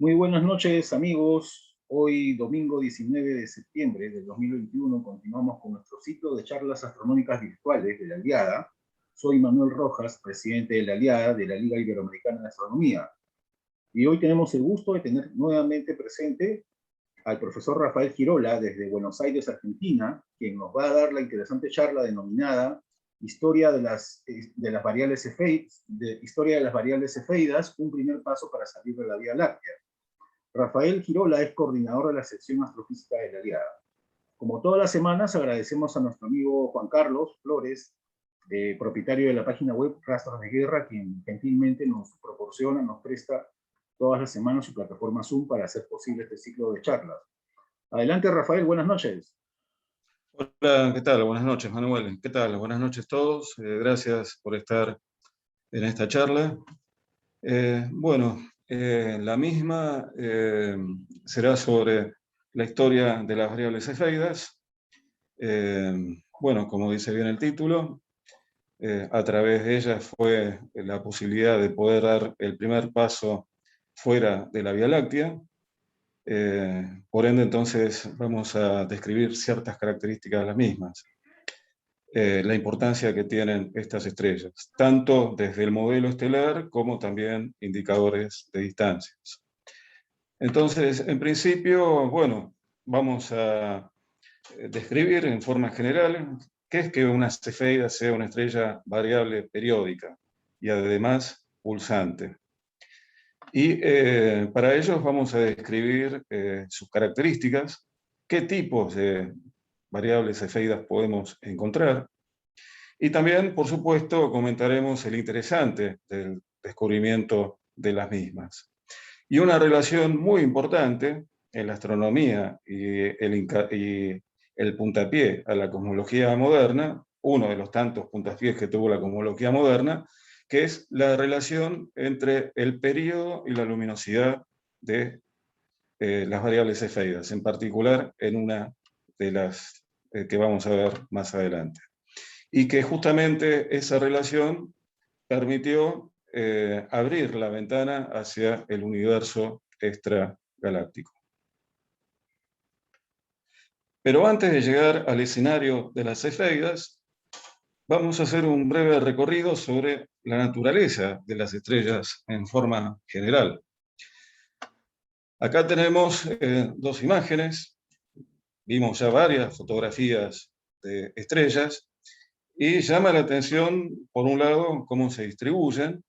Muy buenas noches, amigos. Hoy, domingo 19 de septiembre del 2021, continuamos con nuestro ciclo de charlas astronómicas virtuales de la Aliada. Soy Manuel Rojas, presidente de la Aliada de la Liga Iberoamericana de Astronomía. Y hoy tenemos el gusto de tener nuevamente presente al profesor Rafael Girola desde Buenos Aires, Argentina, quien nos va a dar la interesante charla denominada Historia de las variables cefeidas, un primer paso para salir de la Vía Láctea. Rafael Girola es coordinador de la sección astrofísica de la Aliada. Como todas las semanas, agradecemos a nuestro amigo Juan Carlos Flores, propietario de la página web Rastros de Guerra, quien gentilmente nos proporciona, nos presta todas las semanas su plataforma Zoom para hacer posible este ciclo de charlas. Adelante, Rafael, buenas noches. Hola, ¿qué tal? Buenas noches, Manuel. ¿Qué tal? Buenas noches a todos. Gracias por estar en esta charla. La misma será sobre la historia de las variables cefeidas. Como dice bien el título, a través de ellas fue la posibilidad de poder dar el primer paso fuera de la Vía Láctea. Por ende, entonces, vamos a describir ciertas características de las mismas. La importancia que tienen estas estrellas, tanto desde el modelo estelar como también indicadores de distancias. Entonces, en principio, vamos a describir en forma general qué es que una cefeida sea una estrella variable periódica y además pulsante. Y para ello vamos a describir sus características, qué tipos de variables cefeidas podemos encontrar. Y también, por supuesto, comentaremos el interesante del descubrimiento de las mismas. Y una relación muy importante en la astronomía y el puntapié a la cosmología moderna, uno de los tantos puntapiés que tuvo la cosmología moderna, que es la relación entre el período y la luminosidad de las variables cefeidas, en particular en una de las que vamos a ver más adelante. Y que justamente esa relación permitió abrir la ventana hacia el universo extragaláctico. Pero antes de llegar al escenario de las cefeidas, vamos a hacer un breve recorrido sobre la naturaleza de las estrellas en forma general. Acá tenemos dos imágenes, vimos ya varias fotografías de estrellas, y llama la atención, por un lado, cómo se distribuyen,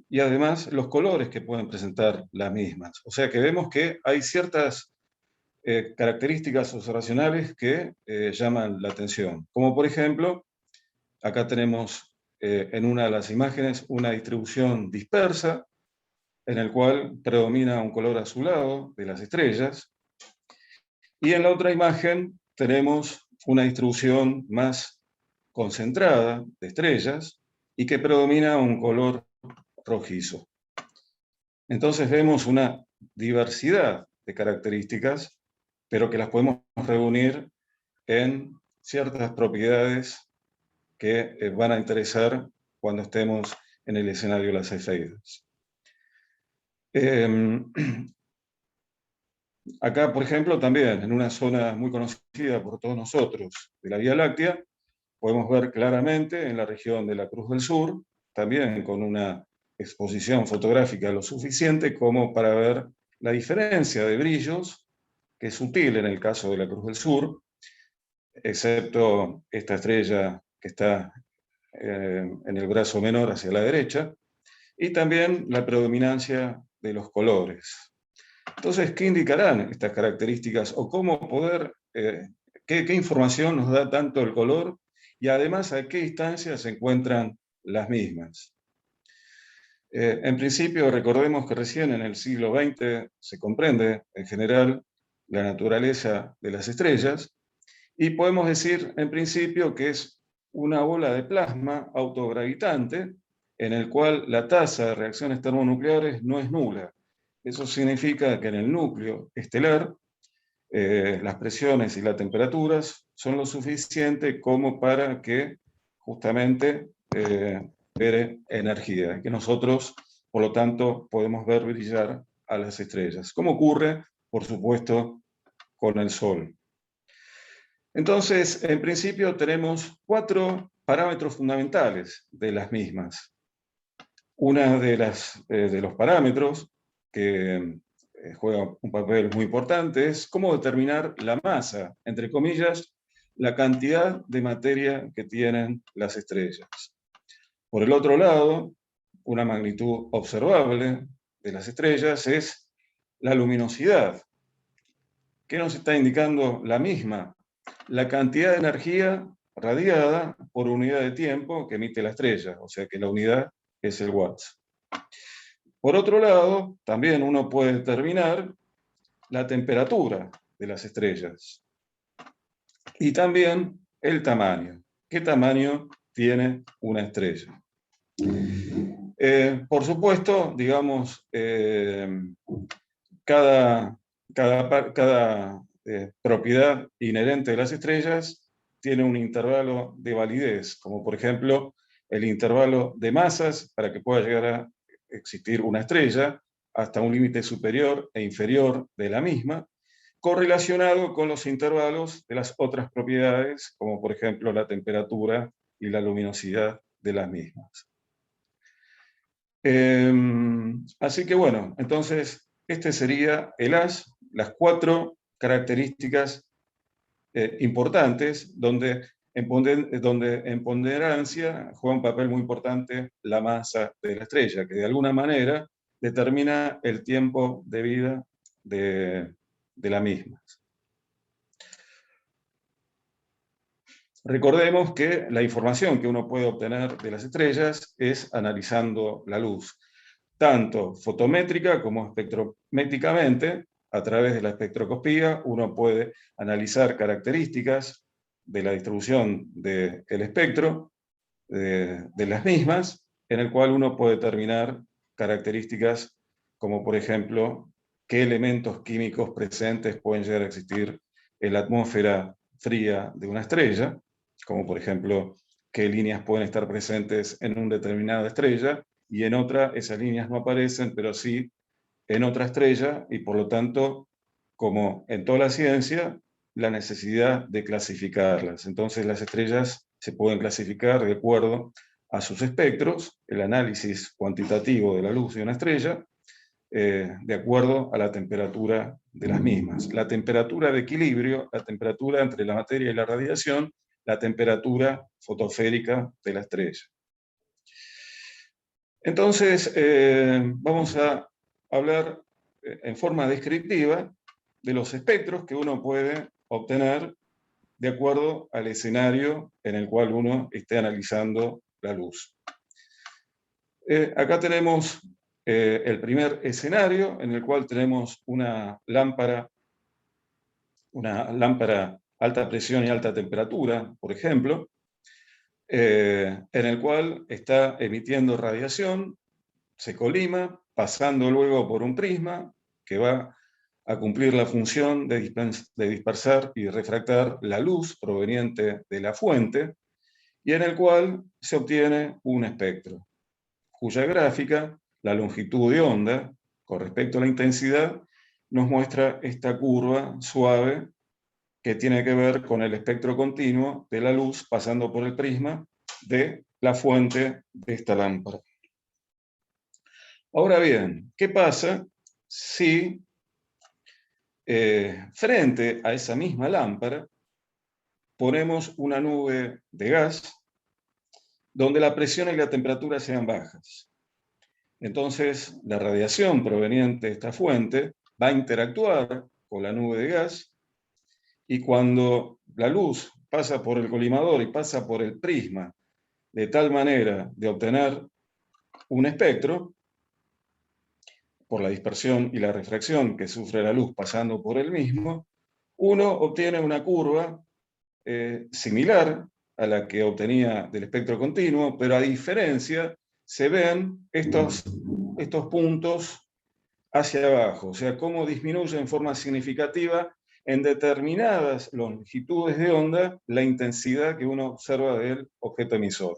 y además los colores que pueden presentar las mismas. O sea que vemos que hay ciertas características observacionales que llaman la atención. Como por ejemplo, acá tenemos en una de las imágenes una distribución dispersa, en el cual predomina un color azulado de las estrellas, y en la otra imagen tenemos una distribución más concentrada de estrellas y que predomina un color rojizo. Entonces vemos una diversidad de características, pero que las podemos reunir en ciertas propiedades que van a interesar cuando estemos en el escenario de las cefeidas. Acá, por ejemplo, también en una zona muy conocida por todos nosotros de la Vía Láctea, podemos ver claramente en la región de la Cruz del Sur, también con una exposición fotográfica lo suficiente como para ver la diferencia de brillos, que es sutil en el caso de la Cruz del Sur, excepto esta estrella que está en el brazo menor hacia la derecha, y también la predominancia de los colores. Entonces, ¿qué indicarán estas características o cómo poder, qué información nos da tanto el color y además a qué distancia se encuentran las mismas? En principio, recordemos que recién en el siglo XX se comprende en general la naturaleza de las estrellas y podemos decir en principio que es una bola de plasma autogravitante en el cual la tasa de reacciones termonucleares no es nula. Eso significa que en el núcleo estelar las presiones y las temperaturas son lo suficiente como para que justamente libere energía, que nosotros, por lo tanto, podemos ver brillar a las estrellas, como ocurre, por supuesto, con el Sol. Entonces, en principio tenemos 4 parámetros fundamentales de las mismas. Una de los parámetros que juega un papel muy importante es cómo determinar la masa, entre comillas, la cantidad de materia que tienen las estrellas. Por el otro lado, una magnitud observable de las estrellas es la luminosidad. ¿Qué nos está indicando la misma? La cantidad de energía radiada por unidad de tiempo que emite la estrella, o sea que la unidad es el watts. Por otro lado, también uno puede determinar la temperatura de las estrellas y también el tamaño. ¿Qué tamaño tiene una estrella? Por supuesto, digamos, cada propiedad inherente de las estrellas tiene un intervalo de validez, como por ejemplo el intervalo de masas para que pueda llegar a existir una estrella hasta un límite superior e inferior de la misma, correlacionado con los intervalos de las otras propiedades, como por ejemplo la temperatura y la luminosidad de las mismas. Así que bueno, entonces este sería el as, las 4 características importantes donde en ponderancia juega un papel muy importante la masa de la estrella, que de alguna manera determina el tiempo de vida de la misma. Recordemos que la información que uno puede obtener de las estrellas es analizando la luz, tanto fotométrica como espectrométricamente. A través de la espectroscopía uno puede analizar características de la distribución del espectro de las mismas, en el cual uno puede determinar características como, por ejemplo, qué elementos químicos presentes pueden llegar a existir en la atmósfera fría de una estrella, como por ejemplo, qué líneas pueden estar presentes en una determinada estrella, y en otra esas líneas no aparecen, pero sí en otra estrella, y por lo tanto, como en toda la ciencia, la necesidad de clasificarlas. Entonces las estrellas se pueden clasificar de acuerdo a sus espectros, el análisis cuantitativo de la luz de una estrella, de acuerdo a la temperatura de las mismas. La temperatura de equilibrio, la temperatura entre la materia y la radiación, la temperatura fotosférica de la estrella. Entonces, vamos a hablar en forma descriptiva de los espectros que uno puede obtener de acuerdo al escenario en el cual uno esté analizando la luz. Acá tenemos el primer escenario en el cual tenemos una lámpara alta presión y alta temperatura, por ejemplo, en el cual está emitiendo radiación, se colima, pasando luego por un prisma que va a cumplir la función de dispersar y refractar la luz proveniente de la fuente, y en el cual se obtiene un espectro, cuya gráfica, la longitud de onda, con respecto a la intensidad, nos muestra esta curva suave que tiene que ver con el espectro continuo de la luz pasando por el prisma de la fuente de esta lámpara. Ahora bien, ¿qué pasa si frente a esa misma lámpara ponemos una nube de gas donde la presión y la temperatura sean bajas? Entonces, la radiación proveniente de esta fuente va a interactuar con la nube de gas, y cuando la luz pasa por el colimador y pasa por el prisma de tal manera de obtener un espectro, por la dispersión y la refracción que sufre la luz pasando por el mismo, uno obtiene una curva similar a la que obtenía del espectro continuo, pero a diferencia se ven estos puntos hacia abajo, o sea, cómo disminuye en forma significativa en determinadas longitudes de onda la intensidad que uno observa del objeto emisor,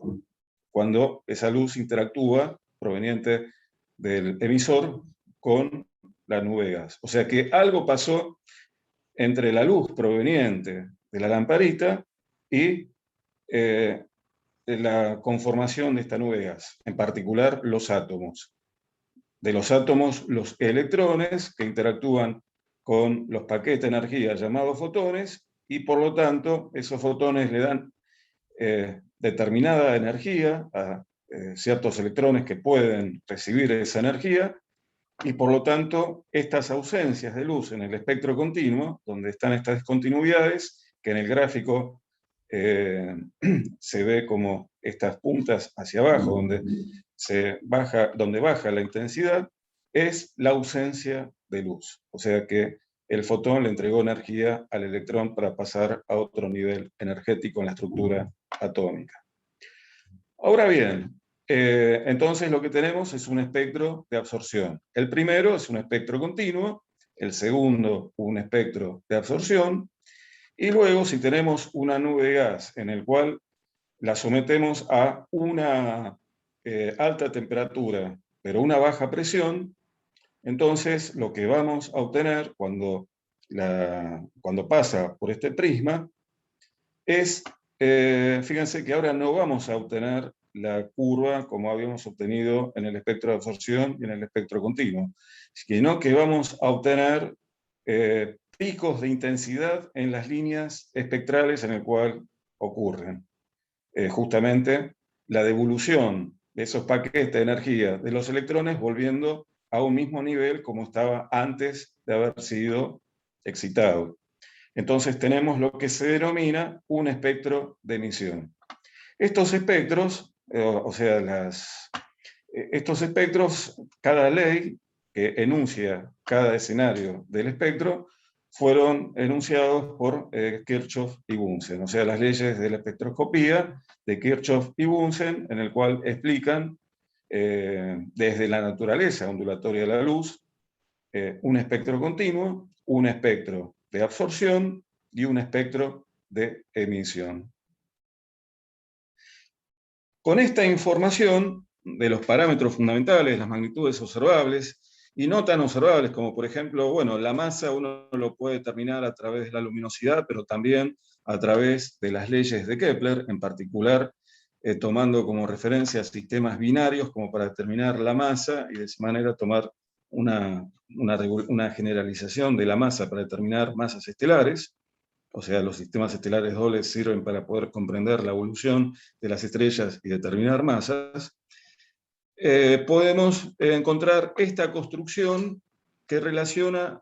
cuando esa luz interactúa proveniente del emisor con la nube de gas. O sea que algo pasó entre la luz proveniente de la lamparita y la conformación de esta nube de gas, en particular los átomos. De los átomos, los electrones que interactúan con los paquetes de energía llamados fotones, y por lo tanto esos fotones le dan determinada energía a ciertos electrones que pueden recibir esa energía, y por lo tanto estas ausencias de luz en el espectro continuo, donde están estas discontinuidades, que en el gráfico se ve como estas puntas hacia abajo, donde baja la intensidad, es la ausencia de luz. O sea que el fotón le entregó energía al electrón para pasar a otro nivel energético en la estructura atómica. Ahora bien, entonces lo que tenemos es un espectro de absorción. El primero es un espectro continuo, el segundo un espectro de absorción, y luego si tenemos una nube de gas en el cual la sometemos a una alta temperatura, pero una baja presión, entonces lo que vamos a obtener cuando pasa por este prisma es, fíjense que ahora no vamos a obtener la curva como habíamos obtenido en el espectro de absorción y en el espectro continuo, sino que vamos a obtener picos de intensidad en las líneas espectrales en el cual ocurren. Justamente la devolución de esos paquetes de energía de los electrones volviendo a un mismo nivel como estaba antes de haber sido excitado. Entonces tenemos lo que se denomina un espectro de emisión. Estos espectros, estos espectros, cada ley que enuncia cada escenario del espectro, fueron enunciados por Kirchhoff y Bunsen, o sea, las leyes de la espectroscopía de Kirchhoff y Bunsen, en el cual explican desde la naturaleza ondulatoria de la luz, un espectro continuo, un espectro de absorción y un espectro de emisión. Con esta información de los parámetros fundamentales, las magnitudes observables y no tan observables, como por ejemplo, bueno, la masa uno lo puede determinar a través de la luminosidad, pero también a través de las leyes de Kepler, en particular tomando como referencia sistemas binarios como para determinar la masa y de esa manera tomar una generalización de la masa para determinar masas estelares. O sea, los sistemas estelares dobles sirven para poder comprender la evolución de las estrellas y determinar masas. Podemos encontrar esta construcción que relaciona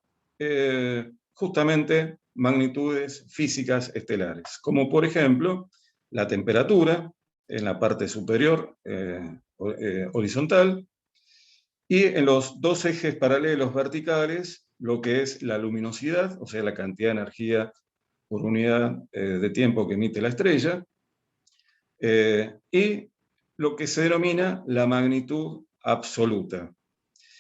justamente magnitudes físicas estelares, como por ejemplo la temperatura en la parte superior horizontal, y en los dos ejes paralelos verticales lo que es la luminosidad, o sea, la cantidad de energía por unidad de tiempo que emite la estrella, y lo que se denomina la magnitud absoluta,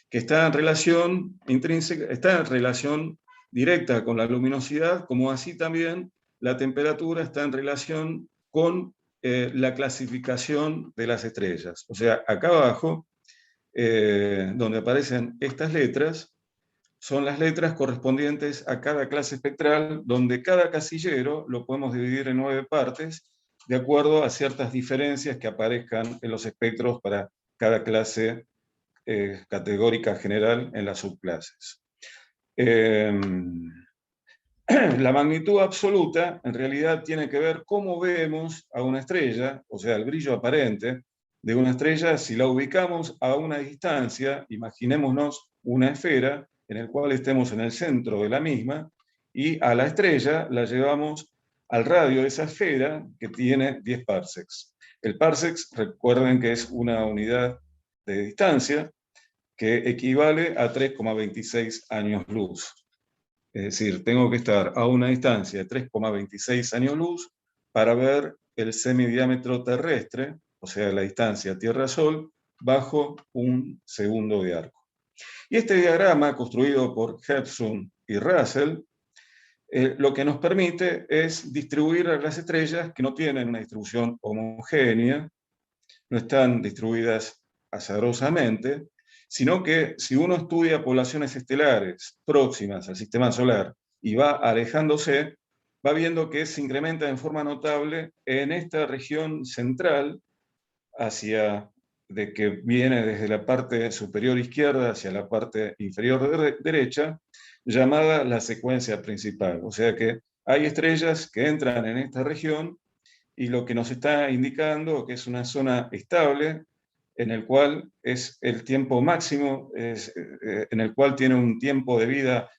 que está en relación intrínseca, está en relación directa con la luminosidad, como así también la temperatura está en relación con la clasificación de las estrellas. O sea, acá abajo, donde aparecen estas letras, son las letras correspondientes a cada clase espectral, donde cada casillero lo podemos dividir en 9 partes, de acuerdo a ciertas diferencias que aparezcan en los espectros para cada clase categórica general en las subclases. La magnitud absoluta en realidad tiene que ver cómo vemos a una estrella, o sea, el brillo aparente de una estrella si la ubicamos a una distancia, imaginémonos una esfera en el cual estemos en el centro de la misma, y a la estrella la llevamos al radio de esa esfera que tiene 10 parsecs. El parsec, recuerden que es una unidad de distancia que equivale a 3,26 años luz. Es decir, tengo que estar a una distancia de 3,26 años luz para ver el semidiámetro terrestre, o sea, la distancia Tierra-Sol, bajo un segundo de arco. Y este diagrama, construido por Hepson y Russell, lo que nos permite es distribuir a las estrellas que no tienen una distribución homogénea, no están distribuidas azarosamente, sino que si uno estudia poblaciones estelares próximas al sistema solar y va alejándose, va viendo que se incrementa en forma notable en esta región central, hacia de que viene desde la parte superior izquierda hacia la parte inferior derecha, llamada la secuencia principal. O sea que hay estrellas que entran en esta región y lo que nos está indicando que es una zona estable en el cual es el tiempo máximo, en el cual tiene un tiempo de vida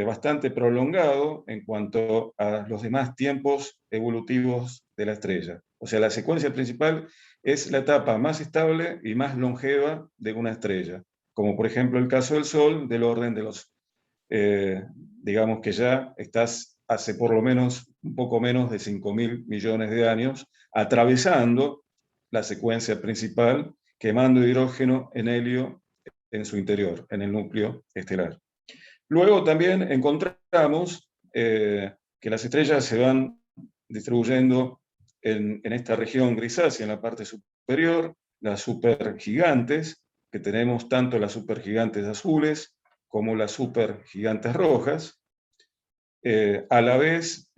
bastante prolongado en cuanto a los demás tiempos evolutivos de la estrella. O sea, la secuencia principal es la etapa más estable y más longeva de una estrella, como por ejemplo el caso del Sol, del orden de los, digamos que ya estás hace por lo menos un poco menos de 5.000 millones de años, atravesando la secuencia principal, quemando hidrógeno en helio en su interior, en el núcleo estelar. Luego también encontramos que las estrellas se van distribuyendo en esta región grisácea, en la parte superior, las supergigantes, que tenemos tanto las supergigantes azules como las supergigantes rojas, a la vez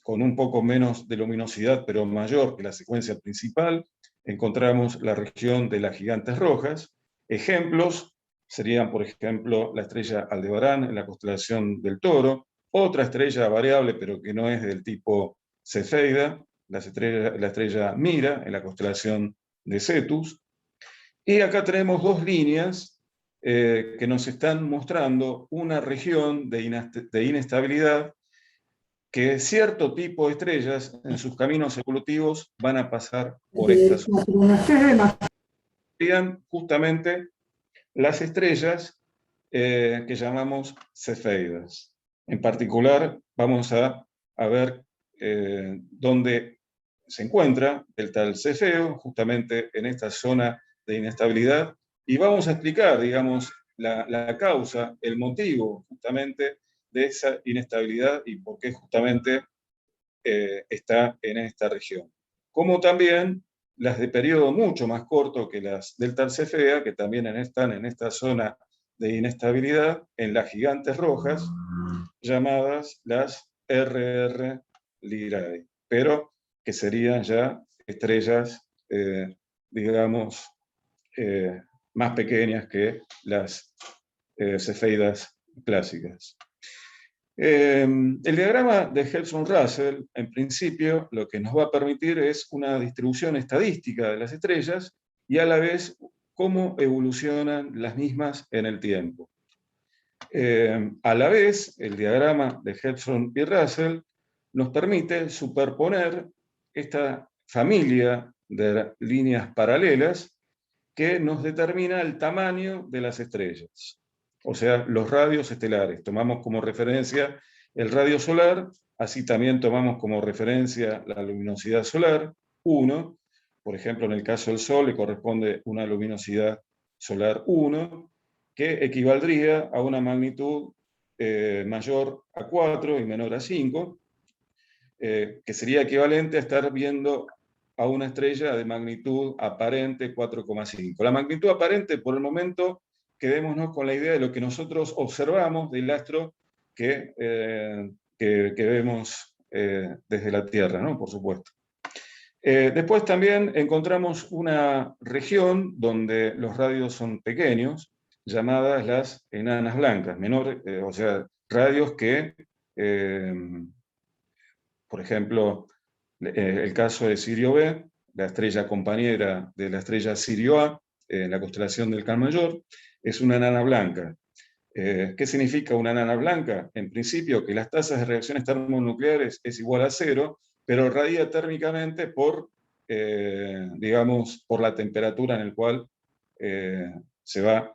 con un poco menos de luminosidad, pero mayor que la secuencia principal, encontramos la región de las gigantes rojas. Ejemplos serían, por ejemplo, la estrella Aldebarán en la constelación del Toro, otra estrella variable, pero que no es del tipo Cefeida, la estrella Mira en la constelación de Cetus. Y acá tenemos dos líneas que nos están mostrando una región de inestabilidad que cierto tipo de estrellas en sus caminos evolutivos van a pasar por esta zona. Serían justamente las estrellas que llamamos cefeidas. En particular, vamos a ver dónde se encuentra el tal Cefeo, justamente en esta zona de inestabilidad, y vamos a explicar, digamos, la causa, el motivo justamente de esa inestabilidad y por qué justamente está en esta región. Como también las de periodo mucho más corto que las del Cefea, que también están en esta zona de inestabilidad, en las gigantes rojas, llamadas las RR Lyrae, pero que serían ya estrellas, digamos, más pequeñas que las cefeidas clásicas. El diagrama de Helmholtz-Russell, en principio, lo que nos va a permitir es una distribución estadística de las estrellas y a la vez cómo evolucionan las mismas en el tiempo. A la vez, el diagrama de Helmholtz y Russell nos permite superponer esta familia de líneas paralelas que nos determina el tamaño de las estrellas. O sea, los radios estelares. Tomamos como referencia el radio solar, así también tomamos como referencia la luminosidad solar, 1. Por ejemplo, en el caso del Sol le corresponde una luminosidad solar 1, que equivaldría a una magnitud mayor a 4 y menor a 5, que sería equivalente a estar viendo a una estrella de magnitud aparente 4,5. La magnitud aparente, por el momento, quedémonos con la idea de lo que nosotros observamos del astro que vemos desde la Tierra, ¿no? Por supuesto. Después también encontramos una región donde los radios son pequeños, llamadas las enanas blancas, menores, o sea, radios que, por ejemplo, el caso de Sirio B, la estrella compañera de la estrella Sirio A, en la constelación del Can Mayor, es una enana blanca. ¿Qué significa una enana blanca? En principio, que las tasas de reacciones termonucleares es igual a 0, pero irradia térmicamente por, digamos, por la temperatura en la cual se va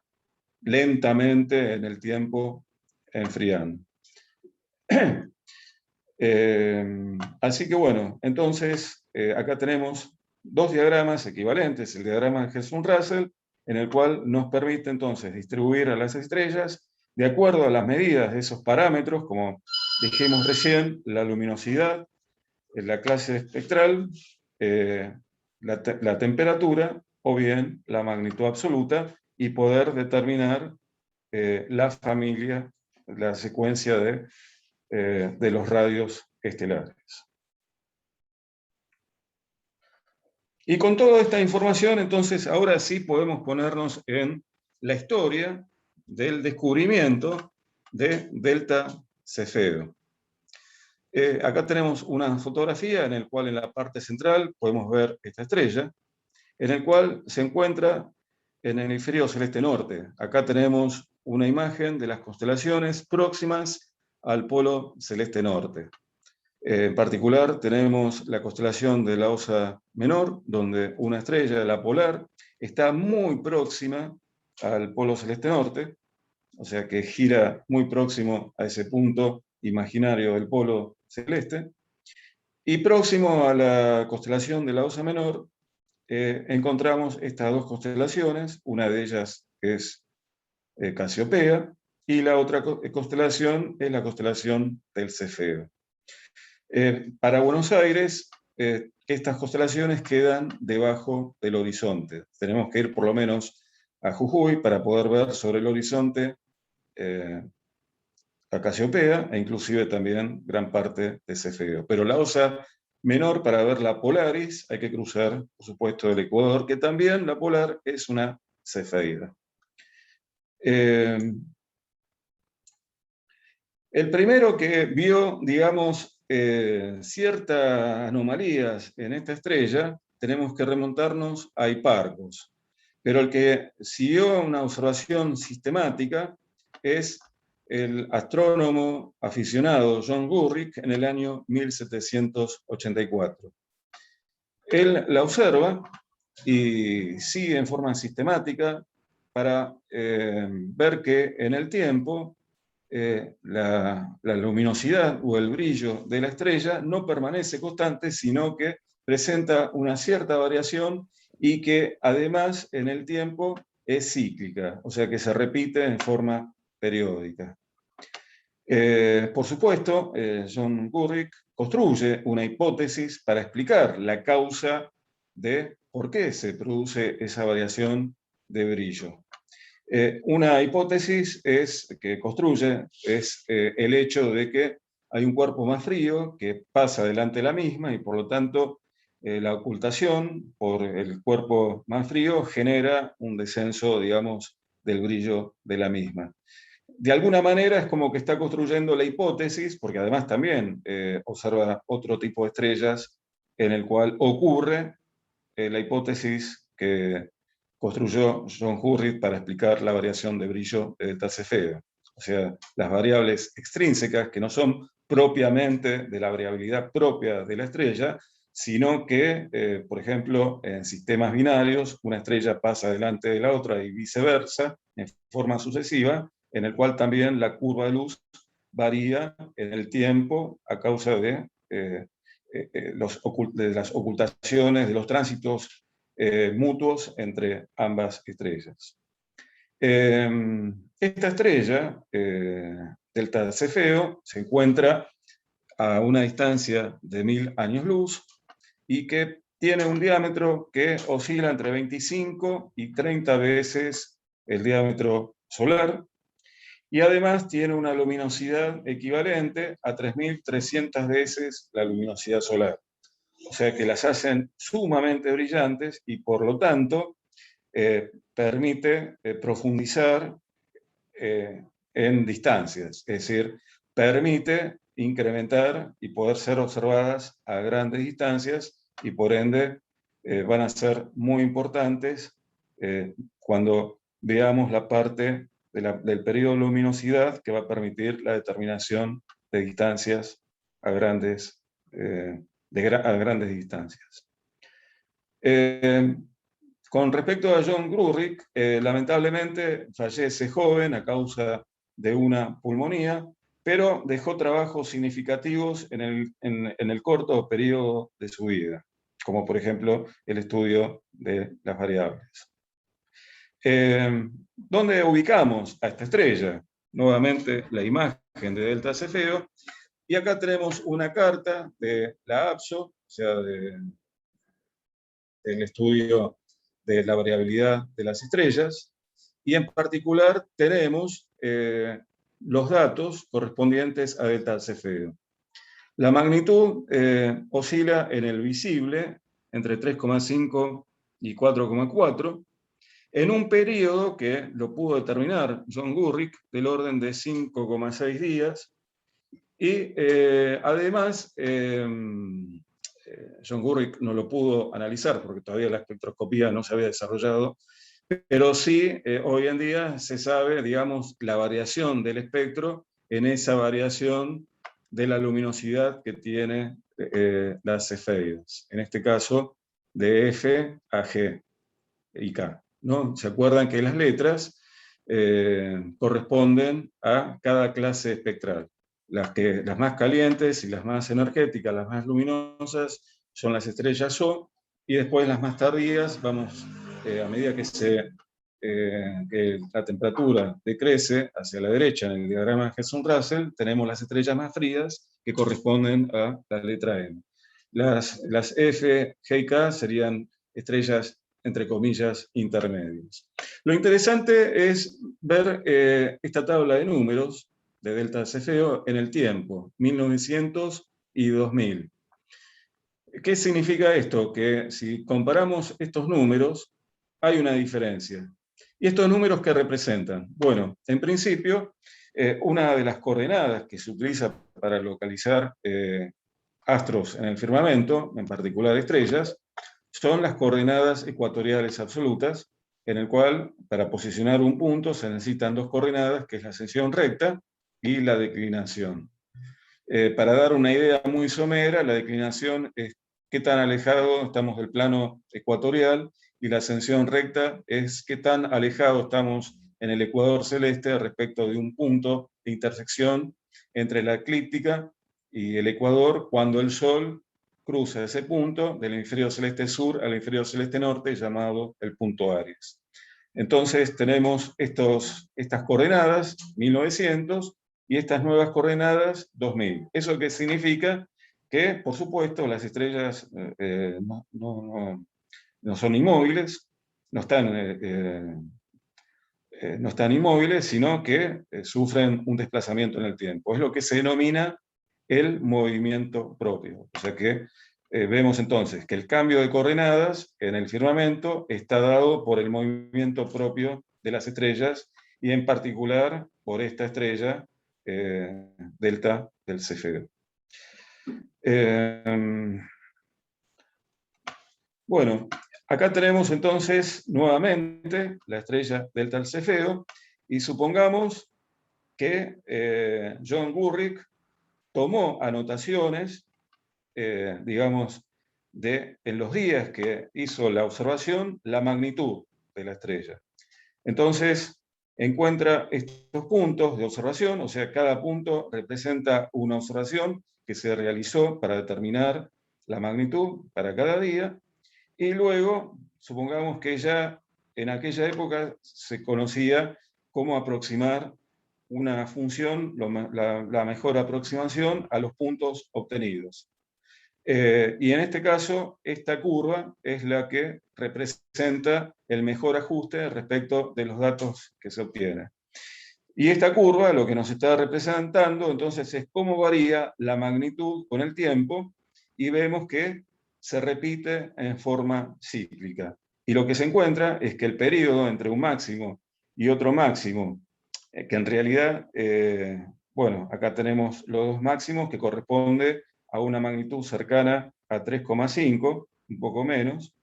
lentamente en el tiempo enfriando. Así que bueno, entonces acá tenemos dos diagramas equivalentes, el diagrama de Helmholtz-Russell, en el cual nos permite entonces distribuir a las estrellas de acuerdo a las medidas de esos parámetros, como dijimos recién, la luminosidad, la clase espectral, la temperatura o bien la magnitud absoluta, y poder determinar la familia, la secuencia de los radios estelares. Y con toda esta información, entonces, ahora sí podemos ponernos en la historia del descubrimiento de Delta Cefeo. Acá tenemos una fotografía en la cual en la parte central podemos ver esta estrella, en el cual se encuentra en el hemisferio celeste norte. Acá tenemos una imagen de las constelaciones próximas al polo celeste norte. En particular tenemos la constelación de la Osa Menor, donde una estrella, la polar, está muy próxima al polo celeste norte, o sea que gira muy próximo a ese punto imaginario del polo celeste. Y próximo a la constelación de la Osa Menor, encontramos estas dos constelaciones, una de ellas es Casiopea, y la otra constelación es la constelación del Cefeo. Para Buenos Aires, estas constelaciones quedan debajo del horizonte. Tenemos que ir por lo menos a Jujuy para poder ver sobre el horizonte a Casiopea e inclusive también gran parte de Cefeo. Pero la Osa Menor, para ver la Polaris, hay que cruzar, por supuesto, el Ecuador, que también la polar es una cefeida. El primero que vio, digamos, ciertas anomalías en esta estrella, tenemos que remontarnos a Hiparcos. Pero el que siguió una observación sistemática es el astrónomo aficionado John Gurrick en el año 1784. Él la observa y sigue en forma sistemática para ver que en el tiempo la luminosidad o el brillo de la estrella no permanece constante, sino que presenta una cierta variación y que además en el tiempo es cíclica, o sea que se repite en forma periódica. Por supuesto, John Gurrick construye una hipótesis para explicar la causa de por qué se produce esa variación de brillo. Una hipótesis que construye es el hecho de que hay un cuerpo más frío que pasa delante de la misma y por lo tanto la ocultación por el cuerpo más frío genera un descenso, digamos, del brillo de la misma. De alguna manera es como que está construyendo la hipótesis, porque además también observa otro tipo de estrellas en el cual ocurre la hipótesis que construyó John Gurrick para explicar la variación de brillo de Delta Cefeo. O sea, las variables extrínsecas que no son propiamente de la variabilidad propia de la estrella, sino que, por ejemplo, en sistemas binarios, una estrella pasa delante de la otra y viceversa, en forma sucesiva, en el cual también la curva de luz varía en el tiempo a causa de las ocultaciones, de los tránsitos mutuos entre ambas estrellas. Esta estrella, Delta Cefeo, se encuentra a una distancia de 1000 años luz y que tiene un diámetro que oscila entre 25 y 30 veces el diámetro solar, y además tiene una luminosidad equivalente a 3300 veces la luminosidad solar. O sea que las hacen sumamente brillantes y por lo tanto permite profundizar en distancias, es decir, permite incrementar y poder ser observadas a grandes distancias y por ende van a ser muy importantes cuando veamos la parte del periodo de luminosidad que va a permitir la determinación de distancias a grandes, a grandes distancias. Con respecto a John Gurrick, lamentablemente fallece joven a causa de una pulmonía, pero dejó trabajos significativos en el corto periodo de su vida, como por ejemplo el estudio de las variables. ¿Dónde ubicamos a esta estrella? Nuevamente la imagen de Delta Cefeo, y acá tenemos una carta de la APSO, o sea, del estudio de la variabilidad de las estrellas, y en particular tenemos los datos correspondientes a delta Cefeo. La magnitud oscila en el visible entre 3,5 y 4,4, en un periodo que lo pudo determinar John Gurrick del orden de 5,6 días, y además John Gurrick no lo pudo analizar porque todavía la espectroscopía no se había desarrollado, pero sí hoy en día se sabe, digamos, la variación del espectro en esa variación de la luminosidad que tiene las cefeidas, en este caso de F a G y K, ¿no? ¿Se acuerdan que las letras corresponden a cada clase espectral? Las más calientes y las más energéticas, las más luminosas, son las estrellas O, y después las más tardías, vamos, a medida que la temperatura decrece hacia la derecha en el diagrama de Hertzsprung-Russell, tenemos las estrellas más frías que corresponden a la letra M. Las F, G y K serían estrellas, entre comillas, intermedias. Lo interesante es ver esta tabla de números de delta Cefeo en el tiempo, 1900 y 2000. ¿Qué significa esto? Que si comparamos estos números, hay una diferencia. ¿Y estos números qué representan? Bueno, en principio, una de las coordenadas que se utiliza para localizar astros en el firmamento, en particular estrellas, son las coordenadas ecuatoriales absolutas, en el cual, para posicionar un punto, se necesitan dos coordenadas, que es la ascensión recta y la declinación. Para dar una idea muy somera, la declinación es qué tan alejado estamos del plano ecuatorial, y la ascensión recta es qué tan alejado estamos en el ecuador celeste respecto de un punto de intersección entre la eclíptica y el ecuador, cuando el Sol cruza ese punto del hemisferio celeste sur al hemisferio celeste norte, llamado el punto Aries. Entonces tenemos estas coordenadas, 1900, y estas nuevas coordenadas, 2000. ¿Eso qué significa? Que, por supuesto, las estrellas no son inmóviles, no están inmóviles, sino que sufren un desplazamiento en el tiempo. Es lo que se denomina el movimiento propio. O sea que vemos entonces que el cambio de coordenadas en el firmamento está dado por el movimiento propio de las estrellas, y en particular por esta estrella delta del Cefeo. Bueno, acá tenemos entonces nuevamente la estrella delta del Cefeo, y supongamos que John Gurrick tomó anotaciones, digamos, en los días que hizo la observación, la magnitud de la estrella. Entonces, encuentra estos puntos de observación, o sea, cada punto representa una observación que se realizó para determinar la magnitud para cada día, y luego, supongamos que ya en aquella época se conocía cómo aproximar una función, la mejor aproximación a los puntos obtenidos. Y en este caso, esta curva es la que representa el mejor ajuste respecto de los datos que se obtienen. Y esta curva lo que nos está representando entonces es cómo varía la magnitud con el tiempo, y vemos que se repite en forma cíclica. Y lo que se encuentra es que el periodo entre un máximo y otro máximo, que en realidad, bueno, acá tenemos los dos máximos, que corresponde a una magnitud cercana a 3,5, un poco menos,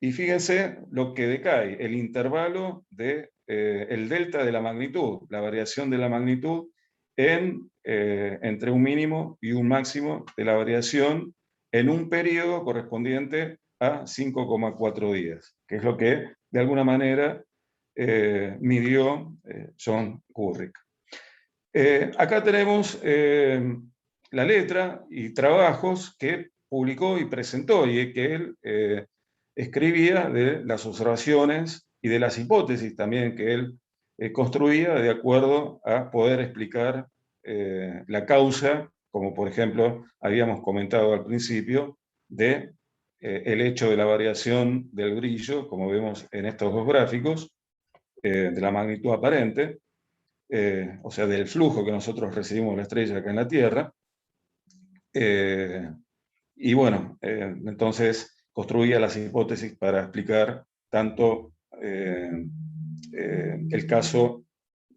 y fíjense lo que decae, el intervalo de el delta de la magnitud, la variación de la magnitud entre un mínimo y un máximo de la variación en un periodo correspondiente a 5,4 días, que es lo que de alguna manera midió John Gurrick. Acá tenemos la letra y trabajos que publicó y presentó, y que él escribía de las observaciones y de las hipótesis también que él construía de acuerdo a poder explicar la causa, como por ejemplo habíamos comentado al principio, de el hecho de la variación del brillo, como vemos en estos dos gráficos, de la magnitud aparente, o sea, del flujo que nosotros recibimos de la estrella acá en la Tierra. Y bueno, entonces construía las hipótesis para explicar tanto el caso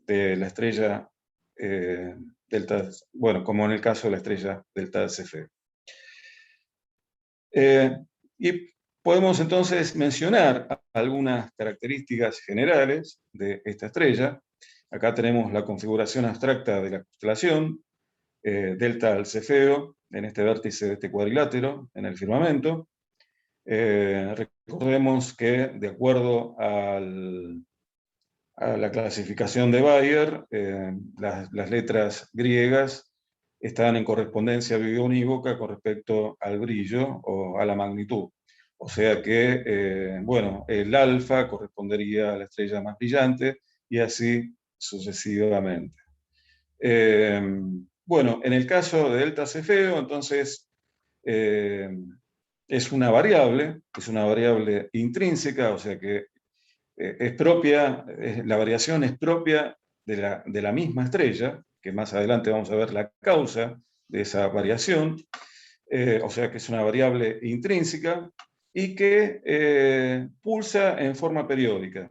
de la estrella delta, bueno, como en el caso de la estrella delta Cefeo. Y podemos entonces mencionar algunas características generales de esta estrella. Acá tenemos la configuración abstracta de la constelación, delta al Cefeo, en este vértice de este cuadrilátero, en el firmamento. Recordemos que, de acuerdo a la clasificación de Bayer, las letras griegas están en correspondencia biunívoca con respecto al brillo o a la magnitud. O sea que, bueno, el alfa correspondería a la estrella más brillante y así sucesivamente. Bueno, en el caso de delta Cefeo, entonces, es una variable intrínseca, o sea que es propia, la variación es propia de la misma estrella, que más adelante vamos a ver la causa de esa variación, o sea que es una variable intrínseca y que pulsa en forma periódica.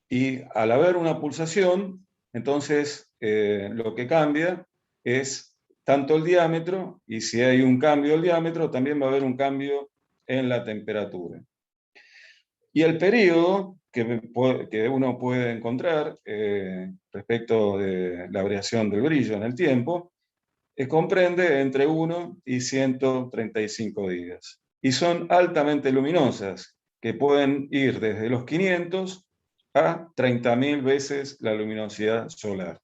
Y al haber una pulsación, entonces lo que cambia es tanto el diámetro, y si hay un cambio del diámetro, también va a haber un cambio en la temperatura. Y el periodo que uno puede encontrar respecto de la variación del brillo en el tiempo, comprende entre 1 y 135 días. Y son altamente luminosas, que pueden ir desde los 500 a 30.000 veces la luminosidad solar.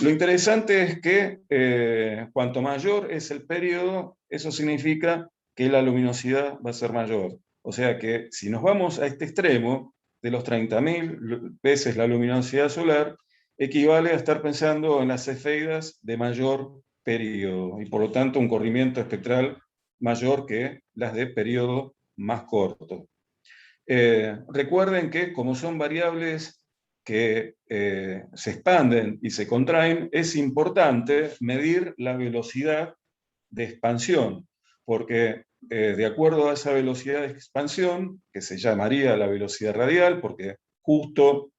Lo interesante es que cuanto mayor es el periodo, eso significa que la luminosidad va a ser mayor. O sea que si nos vamos a este extremo, de los 30.000 veces la luminosidad solar, equivale a estar pensando en las cefeidas de mayor periodo, y por lo tanto un corrimiento espectral mayor que las de periodo más corto. Recuerden que como son variables que se expanden y se contraen, es importante medir la velocidad de expansión, porque de acuerdo a esa velocidad de expansión, que se llamaría la velocidad radial, porque justo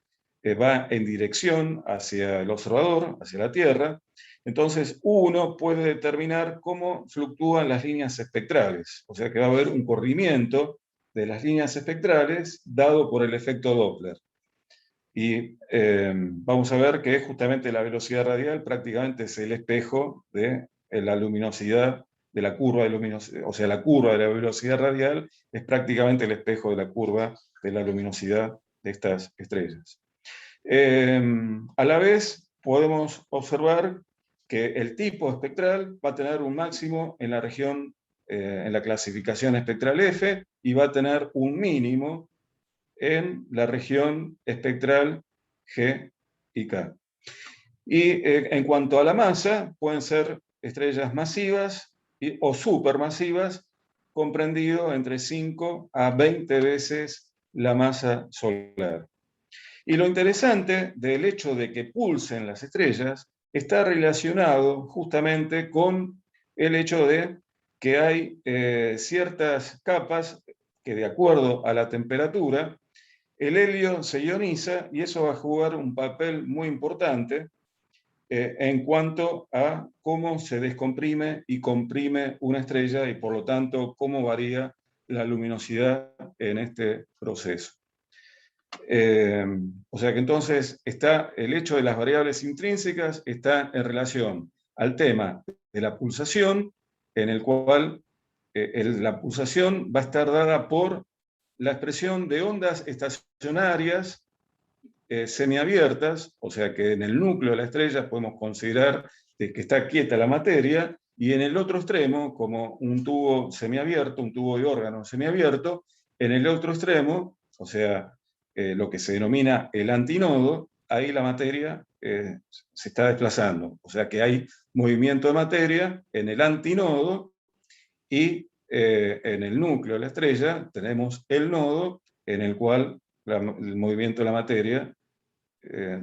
va en dirección hacia el observador, hacia la Tierra, entonces uno puede determinar cómo fluctúan las líneas espectrales, o sea que va a haber un corrimiento de las líneas espectrales dado por el efecto Doppler. Y vamos a ver que justamente la velocidad radial prácticamente es el espejo de la luminosidad de la curva de luminosidad, o sea, la curva de la velocidad radial es prácticamente el espejo de la curva de la luminosidad de estas estrellas. A la vez, podemos observar que el tipo espectral va a tener un máximo en la región, en la clasificación espectral F, y va a tener un mínimo en la región espectral G y K. Y en cuanto a la masa, pueden ser estrellas masivas o supermasivas, comprendido entre 5 a 20 veces la masa solar. Y lo interesante del hecho de que pulsen las estrellas está relacionado justamente con el hecho de que hay ciertas capas que, de acuerdo a la temperatura, el helio se ioniza, y eso va a jugar un papel muy importante en cuanto a cómo se descomprime y comprime una estrella, y por lo tanto cómo varía la luminosidad en este proceso. O sea que entonces está el hecho de las variables intrínsecas está en relación al tema de la pulsación, en el cual la pulsación va a estar dada por la expresión de ondas estacionarias semiabiertas, o sea que en el núcleo de la estrella podemos considerar que está quieta la materia, y en el otro extremo, como un tubo semiabierto, un tubo de órgano semiabierto, en el otro extremo, o sea, lo que se denomina el antinodo, ahí la materia se está desplazando. O sea que hay movimiento de materia en el antinodo, y en el núcleo de la estrella tenemos el nodo en el cual el movimiento de la materia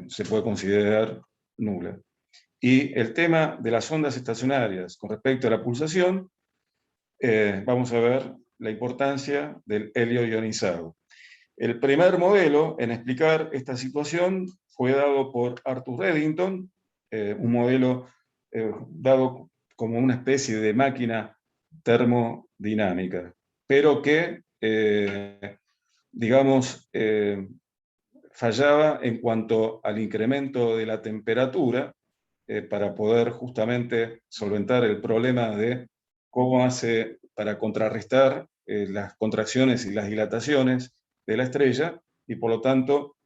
se puede considerar nula. Y el tema de las ondas estacionarias con respecto a la pulsación, vamos a ver la importancia del helio ionizado. El primer modelo en explicar esta situación fue dado por Arthur Eddington, un modelo dado como una especie de máquina termodinámica, pero que, digamos, fallaba en cuanto al incremento de la temperatura para poder justamente solventar el problema de cómo hace para contrarrestar las contracciones y las dilataciones de la estrella, y por lo tanto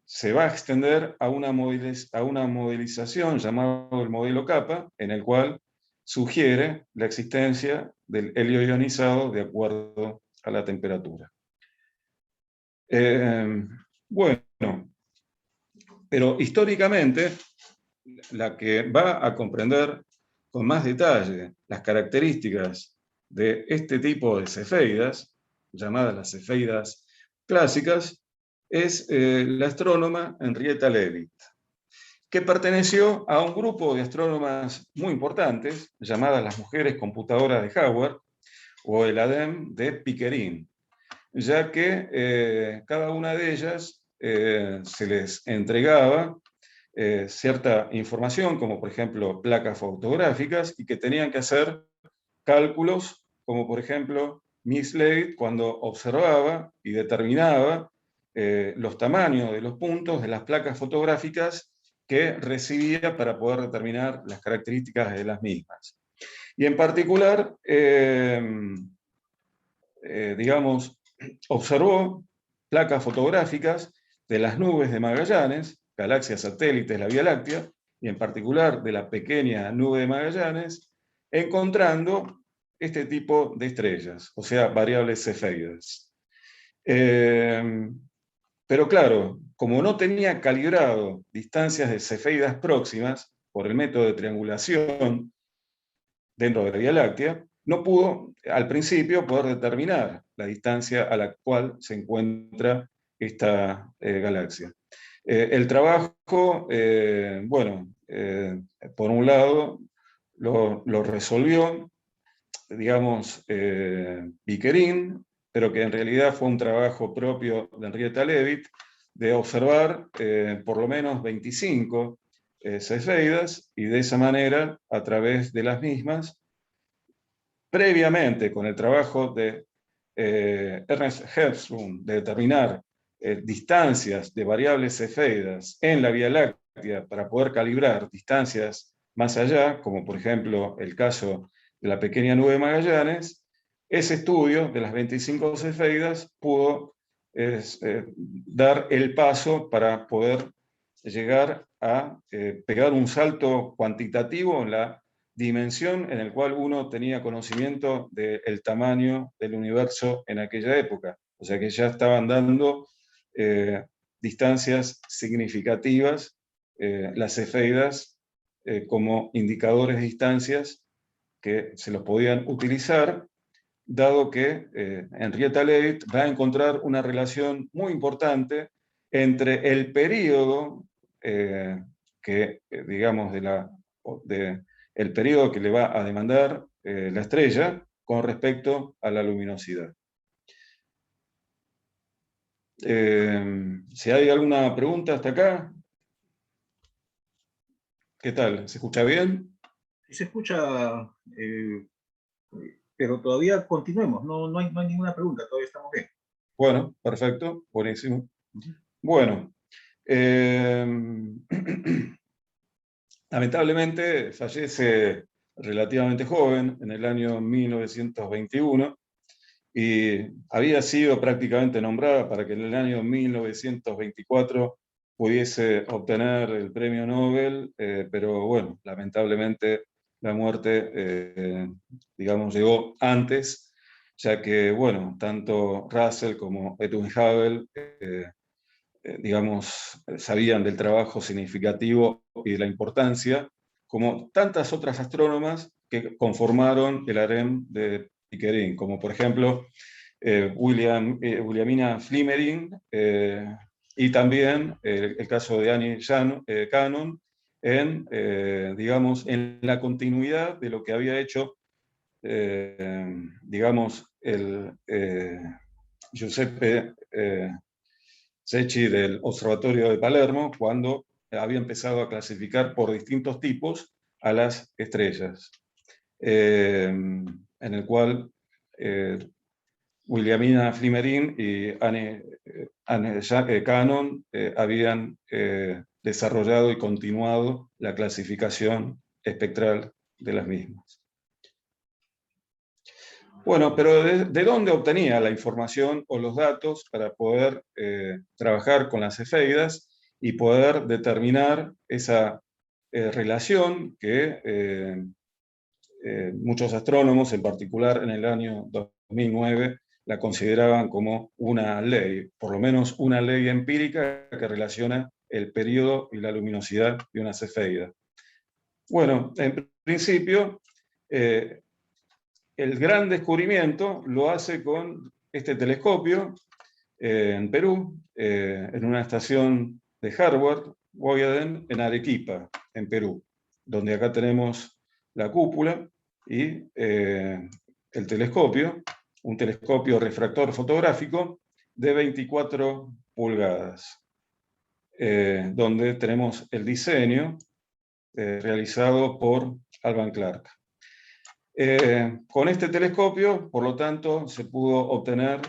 se va a extender a una modelización llamado el modelo Kappa, en el cual sugiere la existencia del helio ionizado de acuerdo a la temperatura. Bueno, pero históricamente la que va a comprender con más detalle las características de este tipo de cefeidas, llamadas las cefeidas clásicas, es la astrónoma Henrietta Leavitt, que perteneció a un grupo de astrónomas muy importantes, llamadas las mujeres computadoras de Howard, o el ADEM de Pickering, ya que cada una de ellas se les entregaba cierta información, como por ejemplo placas fotográficas, y que tenían que hacer cálculos, como por ejemplo Miss Leavitt cuando observaba y determinaba los tamaños de los puntos de las placas fotográficas que recibía para poder determinar las características de las mismas. Y en particular, digamos, observó placas fotográficas de las nubes de Magallanes, galaxias satélites de la Vía Láctea, y en particular de la pequeña nube de Magallanes, encontrando este tipo de estrellas, o sea, variables cefeidas. Pero claro, como no tenía calibrado distancias de cefeidas próximas por el método de triangulación dentro de la Vía Láctea, no pudo al principio poder determinar la distancia a la cual se encuentra esta galaxia. El trabajo, bueno, por un lado, lo resolvió, digamos, Pickering, pero que en realidad fue un trabajo propio de Henrietta Leavitt, de observar por lo menos 25 cefeidas, y de esa manera, a través de las mismas, previamente con el trabajo de Ernest Hertzsprung, de determinar distancias de variables cefeidas en la Vía Láctea para poder calibrar distancias más allá, como por ejemplo el caso de la pequeña nube de Magallanes, ese estudio de las 25 cefeidas pudo dar el paso para poder llegar a pegar un salto cuantitativo en la dimensión en el cual uno tenía conocimiento del tamaño del universo en aquella época. O sea que ya estaban dando distancias significativas, las cefeidas, como indicadores de distancias que se los podían utilizar, dado que Henrietta Leavitt va a encontrar una relación muy importante entre el periodo digamos, el periodo que le va a demandar la estrella con respecto a la luminosidad. Si hay alguna pregunta hasta acá. ¿Qué tal? ¿Se escucha bien? Se escucha, pero todavía continuemos, no hay ninguna pregunta, todavía estamos bien. Bueno, perfecto, buenísimo. Bueno, lamentablemente fallece relativamente joven, en el año 1921, y había sido prácticamente nombrada para que en el año 1924 pudiese obtener el premio Nobel, pero bueno, lamentablemente la muerte, digamos, llegó antes, ya que, bueno, tanto Russell como Edwin Hubble, digamos, sabían del trabajo significativo y de la importancia, como tantas otras astrónomas que conformaron el harem de Pickering, como por ejemplo Williamina Flimmering, y también el caso de Annie Cannon, digamos, en la continuidad de lo que había hecho, digamos, el Giuseppe Secchi del Observatorio de Palermo, cuando había empezado a clasificar por distintos tipos a las estrellas, en el cual Williamina Flimmering y Anne Cannon habían desarrollado y continuado la clasificación espectral de las mismas. Bueno, pero ¿de dónde obtenía la información o los datos para poder trabajar con las cefeidas y poder determinar esa relación que muchos astrónomos, en particular en el año 2009, la consideraban como una ley, por lo menos una ley empírica que relaciona el periodo y la luminosidad de una cefeida? Bueno, en principio, el gran descubrimiento lo hace con este telescopio en Perú, en una estación de Harvard, Boyaden, en Arequipa, en Perú, donde acá tenemos la cúpula y el telescopio, un telescopio refractor fotográfico de 24 pulgadas, donde tenemos el diseño realizado por Alvan Clark. Con este telescopio, por lo tanto, se pudo obtener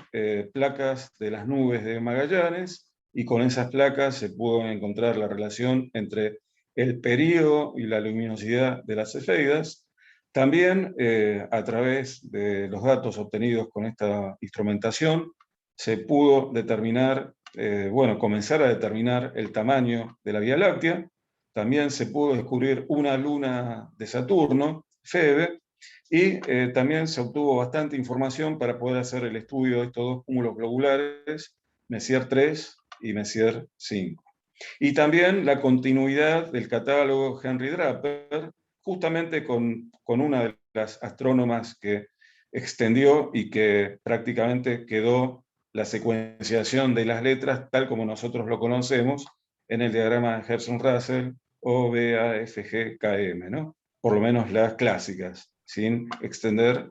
placas de las nubes de Magallanes, y con esas placas se pudo encontrar la relación entre el período y la luminosidad de las cefeidas. También, a través de los datos obtenidos con esta instrumentación, se pudo determinar, comenzar a determinar el tamaño de la Vía Láctea. También se pudo descubrir una luna de Saturno, Febe, y también se obtuvo bastante información para poder hacer el estudio de estos dos cúmulos globulares, Messier 3 y Messier 5. Y también la continuidad del catálogo Henry Draper, justamente con una de las astrónomas que extendió y que prácticamente quedó la secuenciación de las letras tal como nosotros lo conocemos en el diagrama de Gerson-Russell o BAFGKM, ¿no? Por lo menos las clásicas, sin extender